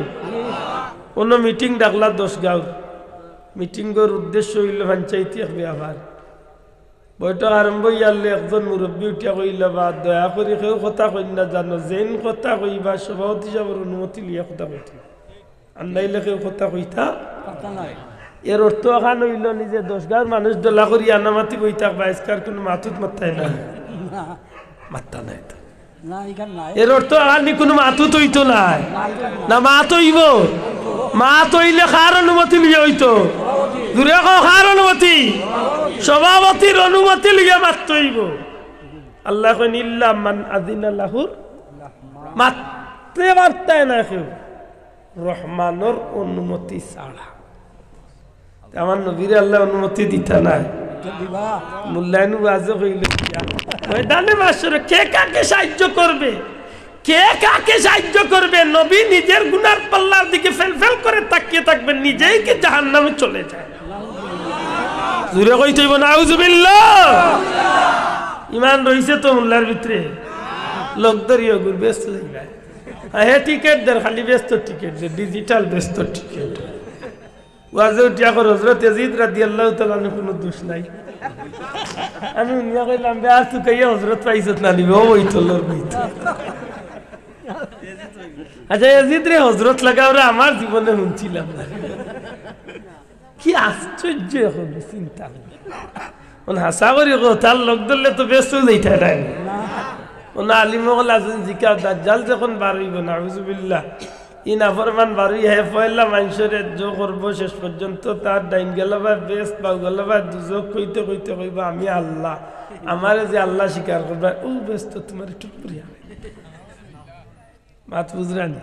কোন মিটিং ডাকলা 10 গাঁও, মিটিংয়ের উদ্দেশ্য হইল পঞ্চায়েতি ব্যাপার, বৈঠক আরম্ভ হইয়ালে একজন মুরব্বী উঠিয়া কইলা বা দয়া করে কেউ কথা কই না জানো, যেন কথা কইবা সভাপতি সাহেবের অনুমতি লিয়া কথা কইতে, আর নাইলে কেউ কথা কইতা নাই। এর অর্থ এখান হইল নিজে 10 গাঁর মানুষ দোলা করি আনামাতি বই থাকবা, আজকার কোনো মাতুত মাত্তাই না, মাত্তা নাই তো। এর অর্থ আনি কোনো মাতুত হইতো নাই না, মাত হইব, মাত হইলে কার অনুমতি লিয়ে হইতো, দূরে কার অনুমতি, সভাপতির অনুমতি লিয়ে মাত হইব। আল্লাহ কইন ইল্লা মান আযিনা লাহুর, মাত্তে বার্তায় না কেউ রহমানের অনুমতি ছাড়া। আমার নবীরে আল্লাহ অনুমতি দিতা নাই, মূল্যায়ন ওয়াজ হইলে ময়দানে মাসরে কে কাকে সাহায্য করবে, কে কাকে সাহায্য করবে, নবী নিজের গুনার পাল্লার দিকে ফেল করে তাকিয়ে থাকবেন, নিজেই কি জাহান্নামে চলে যায়। জুরে কইতে হইব নাউজুবিল্লাহ। ইমান রইছে তো মোল্লার ভিতরে, লোক ধরিও গুর ব্যস্ত যাইবা, হ্যাঁ টিকেট দের, খালি ব্যস্ত টিকেট দে, ডিজিটাল ব্যস্ত টিকেট। ওয়াজে উঠিয়া কর হযরত ইয়াজিদ রাদিয়াল্লাহু তাআলা কোনো দোষ নাই, আমি উনিয়া কইলাম বে আর তুই কইয়া হযরত পাইছত না নিবে, ও হইতো লোর হইতো। আচ্ছা ইয়াজিদ রে হযরত লাগাও রে, আমার জীবনে শুনছিলাম না, কি আশ্চর্য এখন চিন্তা। ওন হাসা করি তার লোক ধরলে তো ব্যস্ত যাইতা নাই, ওন আলিম হল আছেন জিকা দাজ্জাল যখন বার হইব নাউজুবিল্লাহ, ই নাফরমান বাড়ি হে পয়লা মানুষের জো করবো, শেষ পর্যন্ত তার ডাইন গেল বা বেশ বা গেল বা দুজক কইতে কইতে কইবা আমি আল্লাহ, আমার যে আল্লাহ স্বীকার করবা, ও ব্যস্ত তোমার একটু প্রিয়া মাত বুঝরানি।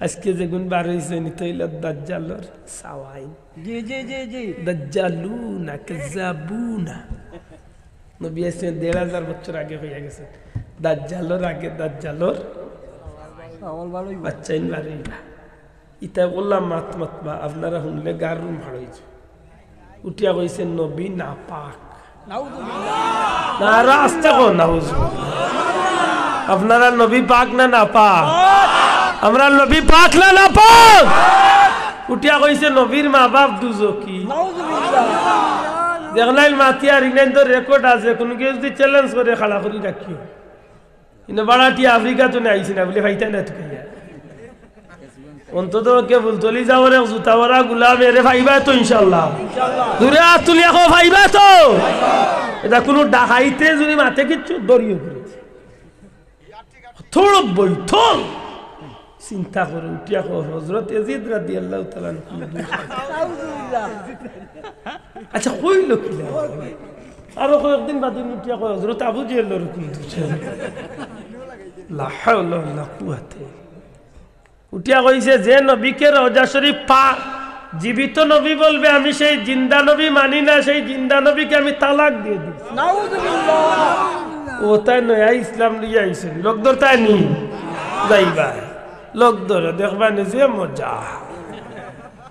আজকে যেগুন বার হয়েছে নিতইল দাজ্জালর সাওয়াইন, জি জি জি জি দাজ্জালুনা কাযাবুনা, নবী আছেন ১৫০০ বছর আগে হয়ে গেছে, দাজ্জালর আগে দাজ্জালর বাচ্চাইন বাড়িবা। ইতা বললাম মাতবা আপনারা শুনলে গার রুম হারাইছে, উঠিয়া কইছেন নবী না পাক, না রাস্তা কো নাউজুবিল্লাহ। আপনারা নবী পাক না পাক, আমরা নবী পাক না পাক। উঠিয়া কইছে নবীর মা বাপ দুজকি, দেখলাইল মাতিয়া রিনাইন তো রেকর্ড আছে, কোনো কেউ যদি চ্যালেঞ্জ করে খাড়া করি রাখিও, কিন্তু বাড়াটি আফ্রিকা তো আইসি না বলে ভাইতা না তো কইয়া অন্তত কে ফুলতলি যাওয়ার জুতা ভরা গুলাম এরে ভাইবা তো ইনশাল্লাহ, দূরে তুলিয়া ভাইবা তো। এটা কোনো ডাকাইতে যদি মাথে কিচ্ছু দড়িয়ে করেছে থোড় বৈঠল চিন্তা করে উঠিয়া হযরত ইয়াজিদ রাদিয়াল্লাহু তাআলা আচ্ছা কইল কি আরো কয়েকদিন বাদে উঠিয়া হযরত আবু জেহেলের কোন লা হাওলা ওয়ালা কুওয়াতা উঠিয়া কইছে যে নবীকে রওজা শরীফ পা জীবিত নবী বলবে আমি সেই জিন্দা নবী মানি না সেই জিন্দা নবীকে আমি তালাক দিয়ে দিই নাউযুবিল্লাহ ও তাই নয়া ইসলাম লিয়ে আইছেন লোক ধর তাই নি যাইবা লোক ধরে দেখবা নিজে মজা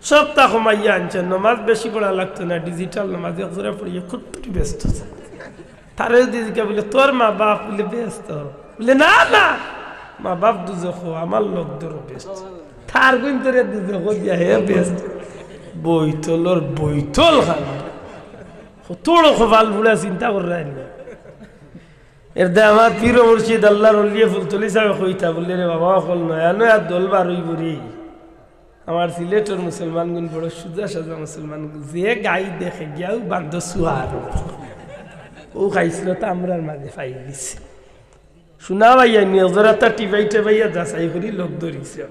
সপ্তাহ কমাইয়া আনছেন নমাজ বেশি পড়া লাগতো না ডিজিটাল নমাজ একজোড়া পড়িয়ে খুব ব্যস্ত তারে দিদিকে বলে তোর মা বাপ বলে ব্যস্ত বলে না না মা বাপ দুজখ আমার লোক ধরো ব্যস্ত তার কিন্তু দুজখ দিয়া হে ব্যস্ত বইতলর বইতল খান তোর খোয়াল বুড়া চিন্তা করাই না এর দে আমার পীর মুর্শিদ আল্লাহর ওলিয়ে ফুলতলি সাহেব কইতা বললে রে বাবা হল নয়া নয়া দল বারই বুড়ি আমার সিলেটের মুসলমান গুণ বড় সুজা সাজা মুসলমান যে গাই দেখে গিয়াও বান্ধ সুয়ার ও খাইছিল তো আমরার মাঝে পাই দিছে শোনা ভাইয়া নিজরাতা টিপাইতে ভাইয়া যাচাই করি লোক ধরিছে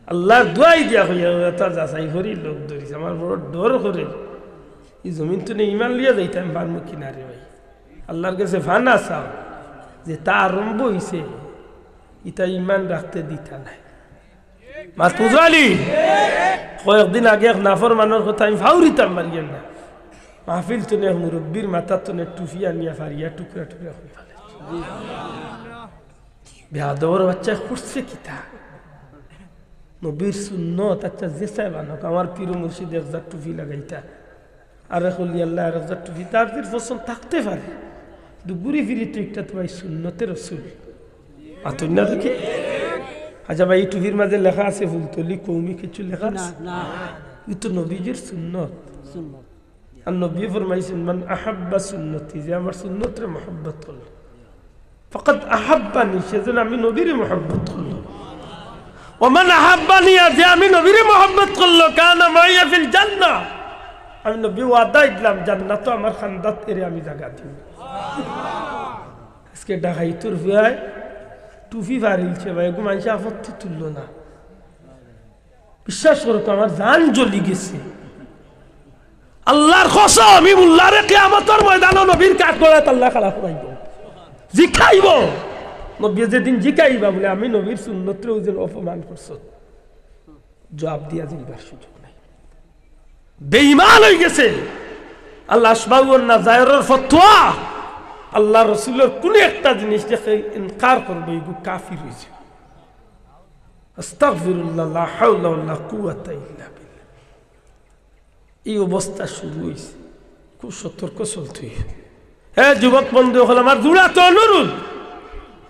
আল্লাহ দোয়াই দিয়া হইয়া তা যাচাই করি লোক ধরিছে আমার বড় ডর করে এই জমিন তো নেই ইমান লিয়া যাইতাম বানমু কিনারে ভাই আল্লাহর কাছে ফানা চাও যে তা আরম্ভ হইছে ইটা ইমান রাখতে দিতা নাই মাত পুজালি কয়েকদিন আগে এক নাফর মানুষ কথা আমি ফাউরিতাম মারিয়েন না মাহফিল তো নে মুরব্বীর মাথা তো নে টুফিয়া নিয়ে ফারিয়া টুকরা টুকরা হয়ে ফেলে বেয়াদবর বাচ্চা করছে কিতা নবীর সুন্নত আচ্ছা যে চাই বানক আমার পীর মুর্শিদ 1000 টুফি লাগাইতা আর হলি আল্লাহ 1000 টুফি তার পীর পছন্দ থাকতে পারে ঘুরি ফিরি তো একটা তোমার সুন্নতের রসুল আতন্যা দেখি আচ্ছা ভাই এই টুফির মাঝে লেখা আছে ফুলতলি কৌমি কিছু লেখা আছে এই তো নবীজির সুন্নত আর নবী ফরমাইছেন মান আহাব্বা সুন্নতি যে আমার সুন্নতের মহব্বত করল ফাকাদ আহাব্বানি সেজন্য আমি নবীর মহব্বত করলাম ওমান আহাব্বানি যে আমি নবীর মহব্বত করলো কানা মাইয়া ফিল জান্নাহ আমি নবী ওয়াদা দিলাম জান্নাত আমার খান্দাত এর আমি জায়গা দিব আজকে ডাকাইতুর ভাই টুফি ফারিলছে ভাই এগো মানুষ আপত্তি তুললো না বিশ্বাস করো তো আমার জান জ্বলি গেছে আল্লাহর কসম আমি মুল্লারে কিয়ামতের ময়দানে নবীর কাঠ করে আল্লাহ খালা করাইব জিকাইব নবী যেদিন জিকাইবা বলে আমি নবীর সুন্নতরে ওজন অপমান করছ জবাব দিয়া যাইবার সুযোগ নাই বেঈমান হয়ে গেছে আল্লাহ আসমাউন নাজায়েরের ফতোয়া আল্লাহ রাসূলের কোন একটা জিনিস দেখে ইনকার করবে এগো কাফির হইছে আস্তাগফিরুল্লাহ লা হাওলা ওয়ালা কুওয়াতা ইল্লা বিল্লাহ এই অবস্থা শুরু হইছে খুব সতর্ক চলতে হবে হে যুবক বন্ধু হল আমার জোড়া তো অনুরোধ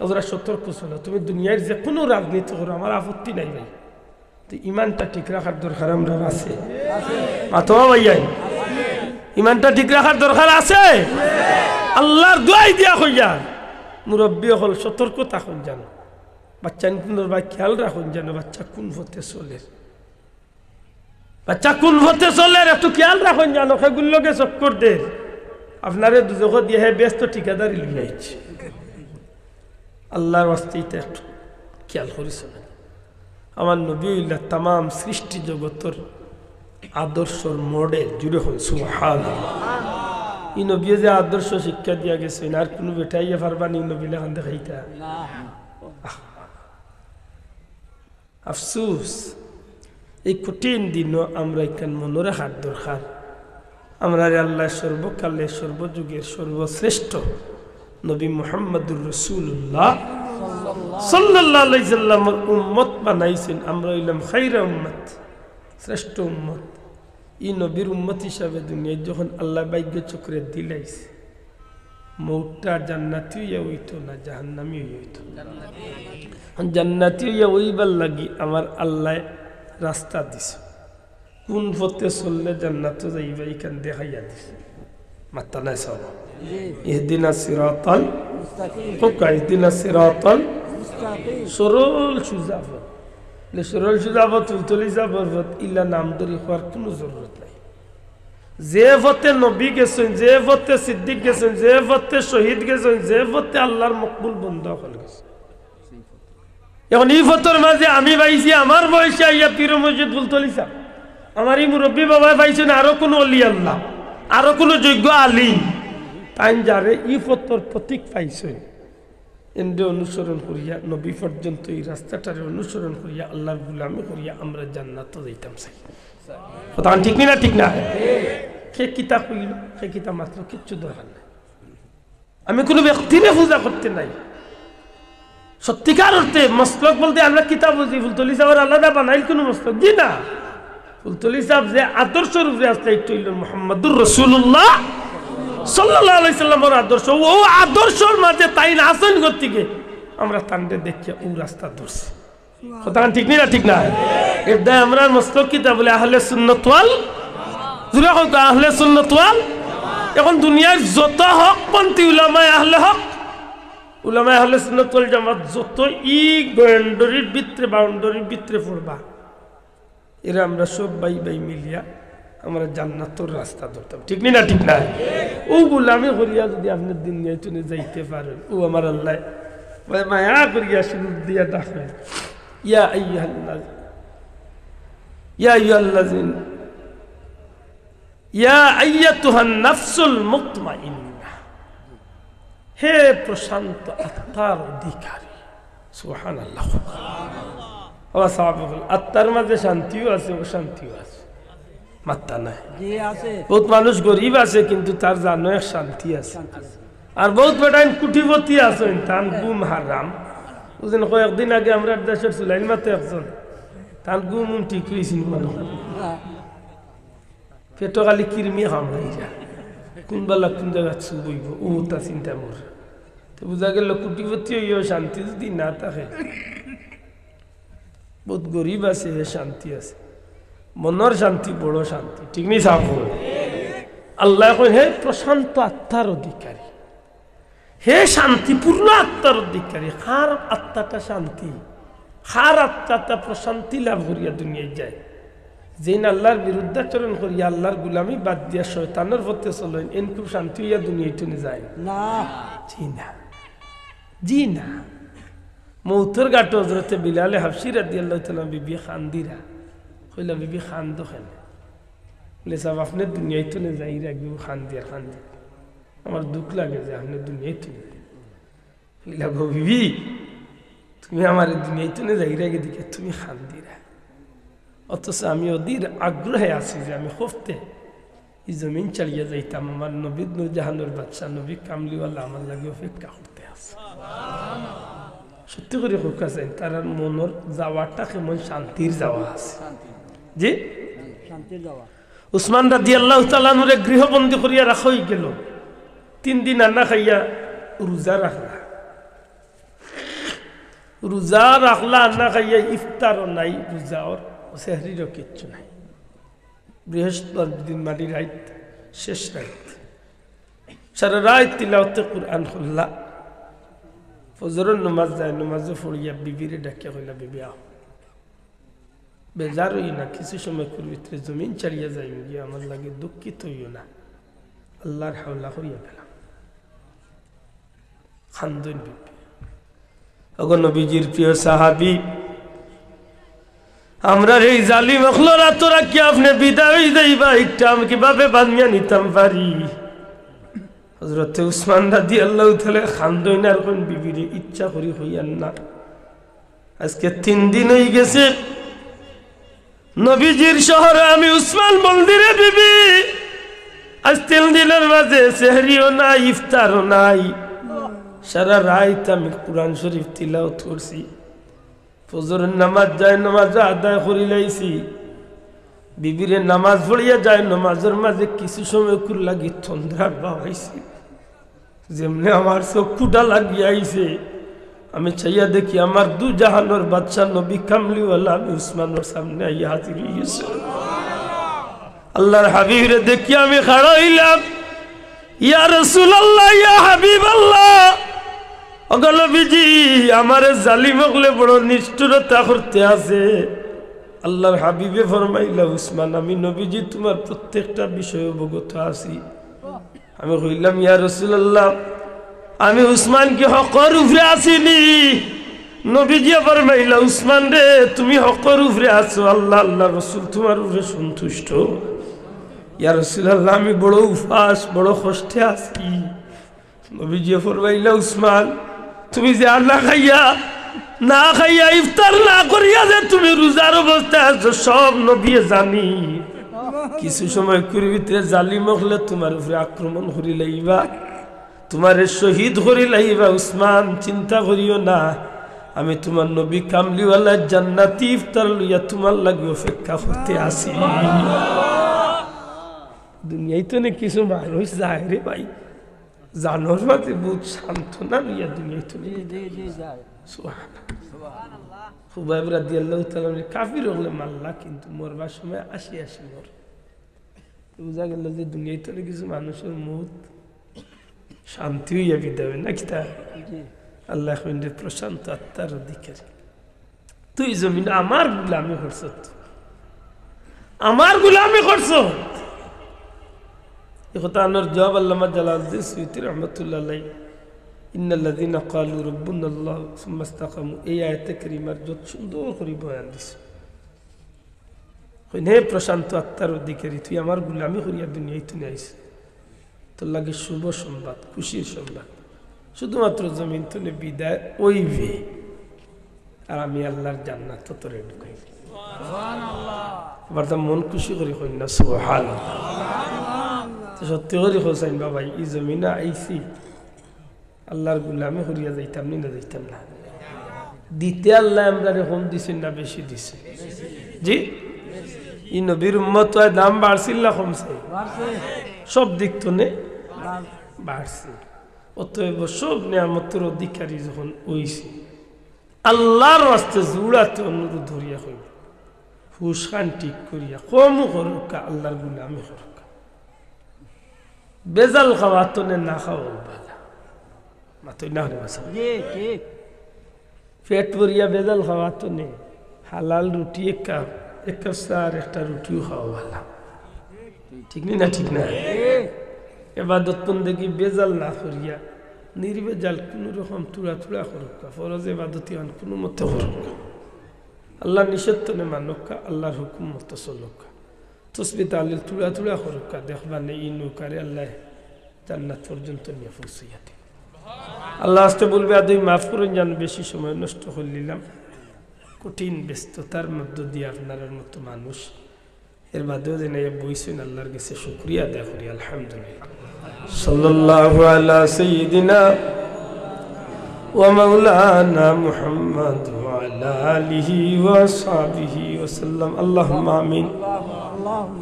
ওরা সতর্ক চলো তুমি দুনিয়ার যে কোনো রাজনীতি করো আমার আপত্তি নাই ভাই তো ইমানটা ঠিক রাখার দরকার আমরা আছে মাতোয়া ভাইয়াই ইমানটা ঠিক রাখার দরকার আছে আল্লাহর দোয়াই দিয়া হইয়া মুরব্বী হল সতর্ক থাকুন জানো বাচ্চা নিতুনের ভাই খেয়াল রাখুন যেন বাচ্চা কোন পথে চলে বাচ্চা কোন পথে চলে একটু খেয়াল রাখুন জানো সেগুলোকে চক্কর দে আপনারে দুজক দিয়ে হে ব্যস্ত ঠিকাদারি লইয়াইছে আল্লাহর ওয়াস্তে একটু খেয়াল করিস আমার নবী তাম সৃষ্টি জগতের আদর্শর মডেল জুড়ে হন সুবহানাল্লাহ এই নবী যে আদর্শ শিক্ষা দিয়া গেছেন আর কোনো বেটাইয়া পারবা নি নবী লেখান দেখাইতা আফসোস এই কঠিন দিনও আমরা এখান মনে রাখার দরকার আমরা আল্লাহ সর্বকালের সর্বযুগের সর্বশ্রেষ্ঠ নবী মুহাম্মদুর রাসূলুল্লাহ সাল্লাল্লাহু আলাইহি সাল্লামের উম্মত বানাইছেন আমরা হইলাম খায়রা উম্মত শ্রেষ্ঠ উম্মত এই নবীর উম্মত হিসাবে দুনিয়ায় যখন আল্লাহ ভাগ্য চক্রে দিলাইছে মৌতটা জান্নাতি হইয়া হইতো না জাহান্নামী হইতো জান্নাতি হইয়া ওইবার লাগি আমার আল্লাহ রাস্তা দিছে কোন পথে চললে জান্নাতে যাইবা এখান দেখাইয়া দিছে মাত্তা নাই সব ইহদিনা সিরাতাল মুস্তাকিম ইহদিনা সিরাতাল মুস্তাকিম সরল সুজা পথ সরল সুজা পথ তুলতলি যাবার পথ ইল্লা নাম ধরে হওয়ার কোনো জরুরত নাই যে পথে নবী গেছেন, যে পথে সিদ্দিক গেছেন, যে পথে শহীদ গেছেন, যে পথে আল্লাহর মকবুল বন্ধ হয়ে গেছে। এখন এই পথের মাঝে আমি পাইছি আমার বয়সে আইয়া পীর মসজিদ বুলতলিসা, আমার এই মুরব্বী বাবা পাইছেন আরো কোনো অলি আল্লাহ, আরো কোনো যোগ্য আলিম, তাই যারে এই পথর প্রতীক পাইছে এন্ডে অনুসরণ করিয়া নবী পর্যন্ত এই রাস্তাটারে অনুসরণ করিয়া আল্লাহর গুলামি করিয়া আমরা জান্নাত যাইতাম চাই। কথা ঠিক না? ঠিক না? সে কিতাব হইল, সে কিতাব মাত্র কিচ্ছু দরকার নাই। আমি কোনো ব্যক্তিরে পূজা করতে নাই। সত্যিকার অর্থে মস্তক বলতে আমরা কিতাব বুঝি, ফুলতলি সাহেবের আলাদা বানাইল কোনো মস্তক জি না। ফুলতলি সাহেব যে আদর্শ রূপে আসতে একটু মুহাম্মদুর রাসূলুল্লাহ সাল্লাল্লাহু আলাইহি সাল্লামের আদর্শ, ও আদর্শের মাঝে তাই না আসেন গতিকে আমরা তান্ডে দেখিয়া ও রাস্তা ধরছি। কথা ঠিক না? ঠিক না? এটা আমরা মস্তক কিতাব বলে আহলে সুন্নাত ওয়াল জুরা হোক, আহলে সুন্নাত ওয়াল। এখন দুনিয়ার যত হকপন্থী উলামায়ে আহলে হক, উলামায়ে আহলে সুন্নাত ওয়াল জামাত যত ই বাউন্ডারির ভিতরে, বাউন্ডারির ভিতরে পড়বা, এরা আমরা সব বাই বাই মিলিয়া আমরা জান্নাতের রাস্তা ধরতাম। ঠিক না? ঠিক না? ও গোলামি করিয়া যদি আপনি দুনিয়ায় চলে যাইতে পারেন, ও আমার আল্লাহ মায়া করিয়া শুরু দিয়া ডাকেন, ইয়া আইয়ুহাল্লাহ, ইয়া আইয়ুহাল্লাযিন, ইয়া আইয়াতুহান নাফসুল মুতমাইন্না, হে প্রশান্ত আত্মার অধিকারী। সুবহানাল্লাহ। আত্মার মাঝে শান্তিও আছে, অশান্তিও আছে, মাত্রা নাই। বহুত মানুষ গরিব আছে কিন্তু তার জানো এক শান্তি আছে, আর বহুত বেটাইন কুটিপতি আছে তার গুম হারাম। বুঝলেন, কয়েকদিন আগে আমরা দেশের চুলাইন মাতে একজন তার গুম ঠিক হয়েছিল, মনে পেটো খালি কিরমি হামড়াই যা কোনবেলা কোন জায়গা চুবইব, ও তা চিন্তা মোর। তো বোঝা গেল কুটিপতি হইও শান্তি যদি না থাকে, বহুত গরিব আছে শান্তি আছে, মনের শান্তি বড় শান্তি। ঠিক নেই সাহ? আল্লাহ কই হে প্রশান্ত আত্মার অধিকারী, হে শান্তিপূর্ণ আত্মার অধিকারী। কার আত্মাটা শান্তি, কার আত্মাটা প্রশান্তি লাভ করিয়া দুনিয়ায় যায়? যেন আল্লাহর বিরুদ্ধাচরণ করিয়া আল্লাহর গুলামি বাদ দিয়া শয়তানের পথে চলেন, এন খুব শান্তি হইয়া দুনিয়ায় টুনে যায় না। জি না, জি না। মৌতর গাটো হজরতে বিলালে হাফসি রাদিয়াল্লাহু তাআলা বিবি খান্দিরা কইলা, বিবি খান তো খেলে বলে সাহেব আপনি দুনিয়ায় তো যাই রাখবি, খান্দি আর খান্দি, আমার দুঃখ লাগে যে আপনি দুনিয়ায় তো কইলা, গো বিবি তুমি আমার দুনিয়ায় তো যাই রাখে দিকে তুমি খান্দিরা, অথচ আমি ওদের আগ্রহে আছি যে আমি হফতে এই জমিন চালিয়ে যাইতাম, আমার নবী নূরজাহানের বাদশা নবী কামলিওয়ালা আমার লাগে অপেক্ষা করতে আছে। সত্যি করে হোক আছে তার মনের যাওয়াটা কেমন শান্তির যাওয়া আছে। জি, শান্তির যাওয়া। উসমান রাদিয়াল্লাহু তাআলা নূরে গৃহবন্দী করিয়া রাখা হয়ে গেল, 3 দিন আন্না খাইয়া রোজা রাখলা, রোজা রাখলা আন্না খাইয়া, ইফতারও নাই, রোজার সেহরিরও কিচ্ছু নাই। বৃহস্পতিবার দিন মাটি রাত, শেষ রাত, সারা রাত তিলাওয়াতে কুরআন খুললা, ফজরের নমাজ যায়, নমাজে পড়িয়া বিবিরে ডাকিয়া কইলা, বিবি আও, বেজার হই না, কিছু সময় ভিতরে জমিন ছাড়িয়া যাই গিয়ে, আমার লাগে দুঃখিত হইও না, আল্লাহর হাওলা করিয়া গেলাম। খান্দন বিবি, ওগো নবীজির প্রিয় সাহাবী, আমরা এই জালিম আখলরা তোরা কি আপনি বিদায় দেইবা, একটা আমি কিভাবে বানিয়ে নিতাম পারি? হযরতে উসমান রাদিয়াল্লাহু তাআলা খান্দন আর কোন বিবিরে ইচ্ছা করি হইয়ান না। আজকে 3 দিন হয়ে গেছে নবীজির শহরে আমি উসমান মন্দিরে, বিবি আজ 3 দিনের মাঝে সেহরিও নাই, ইফতারও নাই, সারা রাত আমি কুরআন শরীফ তিলাওয়াত করছি, ফজরের নামাজ যায় নামাজ আদায় করি লাইছি, বিবিরে নামাজ পড়িয়া যায় নামাজের মাঝে কিছু সময় কুর লাগি তন্দ্রা বাবাইছি, যেমনি আমার চক্ষুটা লাগিয়ে আইছে, আমি চাইয়া দেখি আমার 2 জাহানের বাদশা নবী কামলিওয়ালা আমি উসমানের সামনে আইয়া হাজির হয়ে গেছে। আল্লাহর হাবিবরে দেখি আমি খাড়া হইলাম, ইয়া রাসূলুল্লাহ, ইয়া হাবিবাল্লাহ, ওগো নবীজি আমারে জালিম হলে বড় নিষ্ঠুরতা করতে আছে, আল্লাহর হাবিবে ফরমাইলা উসমান আমি নবীজি তোমার প্রত্যেকটা বিষয়ে অবগত আছি। আমি কইলাম ইয়া রাসূলুল্লাহ আমি উসমান কি হকর উপরে আসিনি? নবীজি ফরমাইলা উসমান রে তুমি হকর উপরে আছো, আল্লাহ আল্লাহ রাসূল তোমার উপরে সন্তুষ্ট। ইয়া রাসূলুল্লাহ আমি বড় উপাস বড় কষ্টে আছি। নবীজি ফরমাইলা উসমান তুমি যে না খাইয়া ইফতার না করিয়া যে তুমি রোজার অবস্থায় আছো সব নবী জানি। কিছু সময় কুড়ির ভিতরে জালিম হলে তোমার উপরে আক্রমণ করি লাইবা, তোমার শহীদ করি লাইবা। উসমান চিন্তা করিও না, আমি তোমার নবী কামলিওয়ালা জান্নাতি ইফতার লইয়া তোমার লাগে অপেক্ষা করতে আসি। দুনিয়ায় তো কিছু মানুষ যায় রে ভাই, জানোর মাঝে বহুত সান্ত্বনা লইয়া দুনিয়ায় তো খুবাইব রাদিয়াল্লাহু তাআলা কাফির হলে মাল্লা, কিন্তু মরবার সময় আসি মর। বুঝা গেল যে দুনিয়ায় তো কিছু মানুষের মুখ শান্তি হইয়া বিদায় নাকি তা আল্লাহ প্রশান্ত আত্মার অধিকার। তুই জমিন আমার গুলামি করছ, আমার গুলামি করছ। কথা আনোর জবাব আল্লামা জালালউদ্দিন সুয়ুতী রহমাতুল্লাহ আলাইহি ইন্নাল্লাযীনা ক্বালু রাব্বুনাল্লাহ সুম্মা ইসতাকামু এই আয়াতে কারিমার যত সুন্দর করে বয়ান দিছে। হে প্রশান্ত আত্মার অধিকারী তুই আমার গুলামি করিয়া দুনিয়ায় তুই আইস, তোর লাগে শুভ সংবাদ খুশির সংবাদ, শুধুমাত্র জমিন তুলে বিদায় ওইবে আর আমি আল্লাহর জান্নাত তোরে ঢুকাই। আবার তা মন খুশি করে কই না সুবহানাল্লাহ। সত্যি করে হোসাইন বাবা এই জমিনে আইসি আল্লাহর গুলামি করিয়া যাইতাম না যাইতাম না। দিতে আল্লাহ আমরা কম দিছেন না বেশি দিছে? জি ই নবীর উম্মত দাম বাড়ছিল না কমছে? সব দিক তো নে বাড়ছে। অতএব সব নিয়ামতের অধিকারী যখন হইছে আল্লাহর রাস্তে জুড়াতে অনুরোধ ধরিয়া হইব হুশ খান ঠিক করিয়া কম করুকা আল্লাহর গুলামি করুকা। বেজাল খাওয়া তো না খাওয়া বালা মাতই না হলে বাসা পেট ভরিয়া বেজাল খাওয়া তো নে হালাল রুটি এক কাপ সার একটা রুটিও খাওয়া ভালা, ঠিক না? ঠিক না? এবাদত বন্দেগী বেজাল না করিয়া নির্বেজাল কোনো রকম তুড়া করুকা, ফরজ এবাদতি কোনো মতো করুকা, আল্লাহ নিষেধ তো নে মানুকা, আল্লাহর হুকুম মতো চলুকা, তসবি তালিল তুড়া করুকা। দেখবা নেই ই নৌকারে আল্লাহ জান্নাত পর্যন্ত নিয়ে পৌঁছাইয়া দিন। আল্লাহ আসতে বলবে আদৌ মাফ করেন যেন বেশি সময় নষ্ট করলিলাম, কঠিন ব্যস্ততার মধ্য দিয়ে আপনার মতো মানুষ এর বাদেও যেন বইছেন আল্লাহর কাছে শুকরিয়া আদায় করি আলহামদুলিল্লাহ। সাল্লাল্লাহু আলা সাইয়্যিদিনা ওয়া মাওলানা মুহাম্মদ ওয়া আলা আলিহি ওয়া আসহাবিহি ওয়া সাল্লাম। আল্লাহুম্মা আমিন।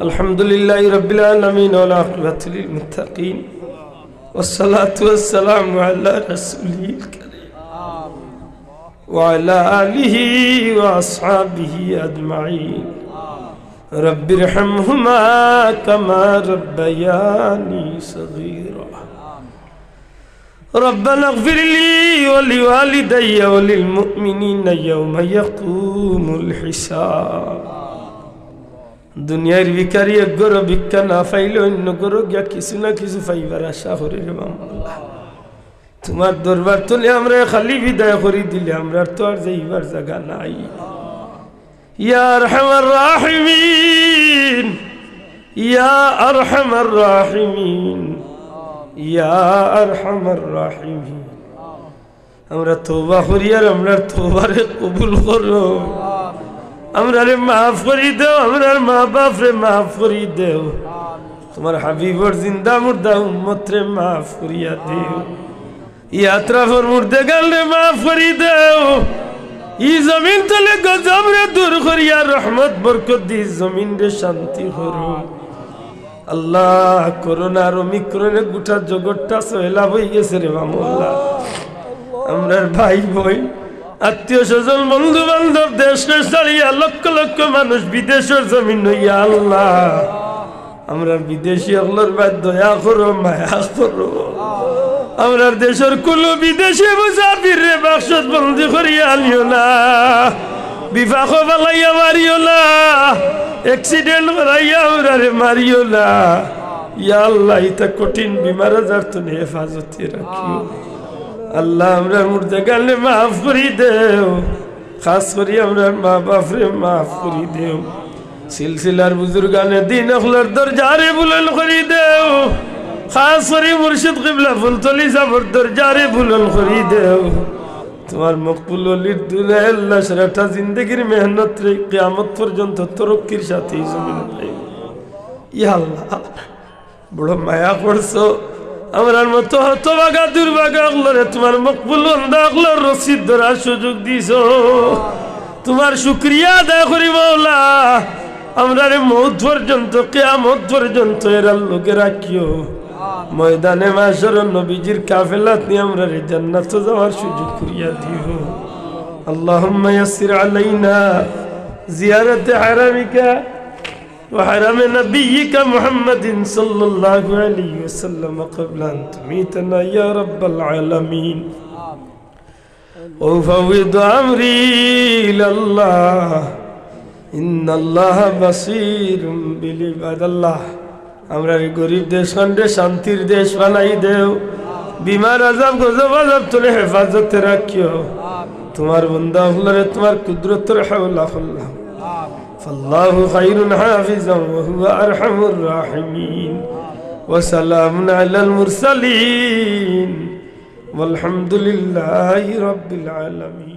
আলহামদুলিল্লাহি রাব্বিল আলামিন ওয়াল আকিবাতু লিল মুত্তাকিন والصلاة والسلام على رسوله الكريم وعلى آله وأصحابه أجمعين رب ارحمهما كما ربياني صغيرا ربنا اغفر لي ولوالدي وللمؤمنين يوم يقوم الحساب। দুনিয়ার ভিখারি এক গরো ভিক্ষা না পাইলে অন্য গরো গিয়া কিছু না কিছু পাইবার আশা করে রে মামলা। তোমার দরবার তুলে আমরা খালি বিদায় করি দিলে আমরা তো আর যাইবার জায়গা নাই। ইয়া আরহামার রাহিমিন, ইয়া আরহামার রাহিমিন, ইয়া আরহামার রাহিমিন। আমরা তওবা করি আর আমরা তওবারে কবুল করো। আমরা রে মাফ করি দেও, আমরার মা বাপ রে মাফ করি দেও। তোমার হাবিবর জিন্দা মুর্দা উম্মত রে মাফ করিয়া দেও। ইয়াত্রা ফর মুর্দে গাল রে মাফ করি দেও। ই জমিন তলে গজব রে দূর করিয়া রহমত বরকত দি জমিন রে শান্তি করো। আল্লাহ করোনা আর ওমিক্রনে গোটা জগৎটা সয়লাভ হয়ে গেছে রে মামলা। আমরার ভাই বোন আত্মীয় স্বজন বন্ধু বান্ধব দেশের ছাড়িয়া লক্ষ লক্ষ মানুষ বিদেশের জমিন হইয়া আল্লাহ আমরা বিদেশি আল্লাহর বাদ দয়া করো মায়া করো। আমরা দেশের কোন বিদেশি মুসাফির রে বাক্সত বন্দি করিয়া আনিও না। বিবাহ বালাইয়া মারিও না, অ্যাক্সিডেন্ট করাইয়া ওরারে মারিও না। ইয়া আল্লাহ ইতা কঠিন বিমার আজার তো হেফাজতে রাখিও। আল্লাহ আমরা মুর্দা গালে মাফ করি দেও, খাস করি আমরা মা বাপরে মাফ করি দেও। সিলসিলার বুজুর্গানে দিন অখলার দরজারে বুলন করি দেও, খাস করি মুর্শিদ কিবলা ফুলতলি সাবর দরজারে বুলন করি দেও। তোমার মকবুল অলির দুনিয়া আল্লাহ সারাটা জিন্দগির মেহনত রে কিয়ামত পর্যন্ত তরক্কির সাথে জমিন লাইব। ইয়া আল্লাহ বড় মায়া করছো আমরার মতো হতভাগা দুর্ভাগা আল্লাহরে তোমার মকবুল বান্দা আল্লাহর রশিদ ধরার সুযোগ দিছো। তোমার শুকরিয়া আদায় করি মাওলা, আমরারে মৌত পর্যন্ত কিয়ামত পর্যন্ত এরার লোকে রাখিও। ময়দানে মাশর নবীজির কাফেলাত নিয়ে আমরারে জান্নাতে যাওয়ার সুযোগ করিয়া দিও। আল্লাহুম্মা ইয়াসসির আলাইনা জিয়ারাত হারামিকা وحرم نبيك محمد صلى الله عليه وسلم قبل أن تميتنا يا رب العالمين. وأفوض أمري إلى الله إن الله بصير بالعباد. الله আমরা এই গরিব দেশ খণ্ডে শান্তির দেশ বানাই দেও, বিমার আজাব গজব আজাব তুলে হেফাজতে রাখিও। তোমার বান্দা হলরে তোমার কুদরতের হাওলা আল্লাহ فالله خير حافظا وهو أرحم الراحمين. وسلام على المرسلين والحمد لله رب العالمين.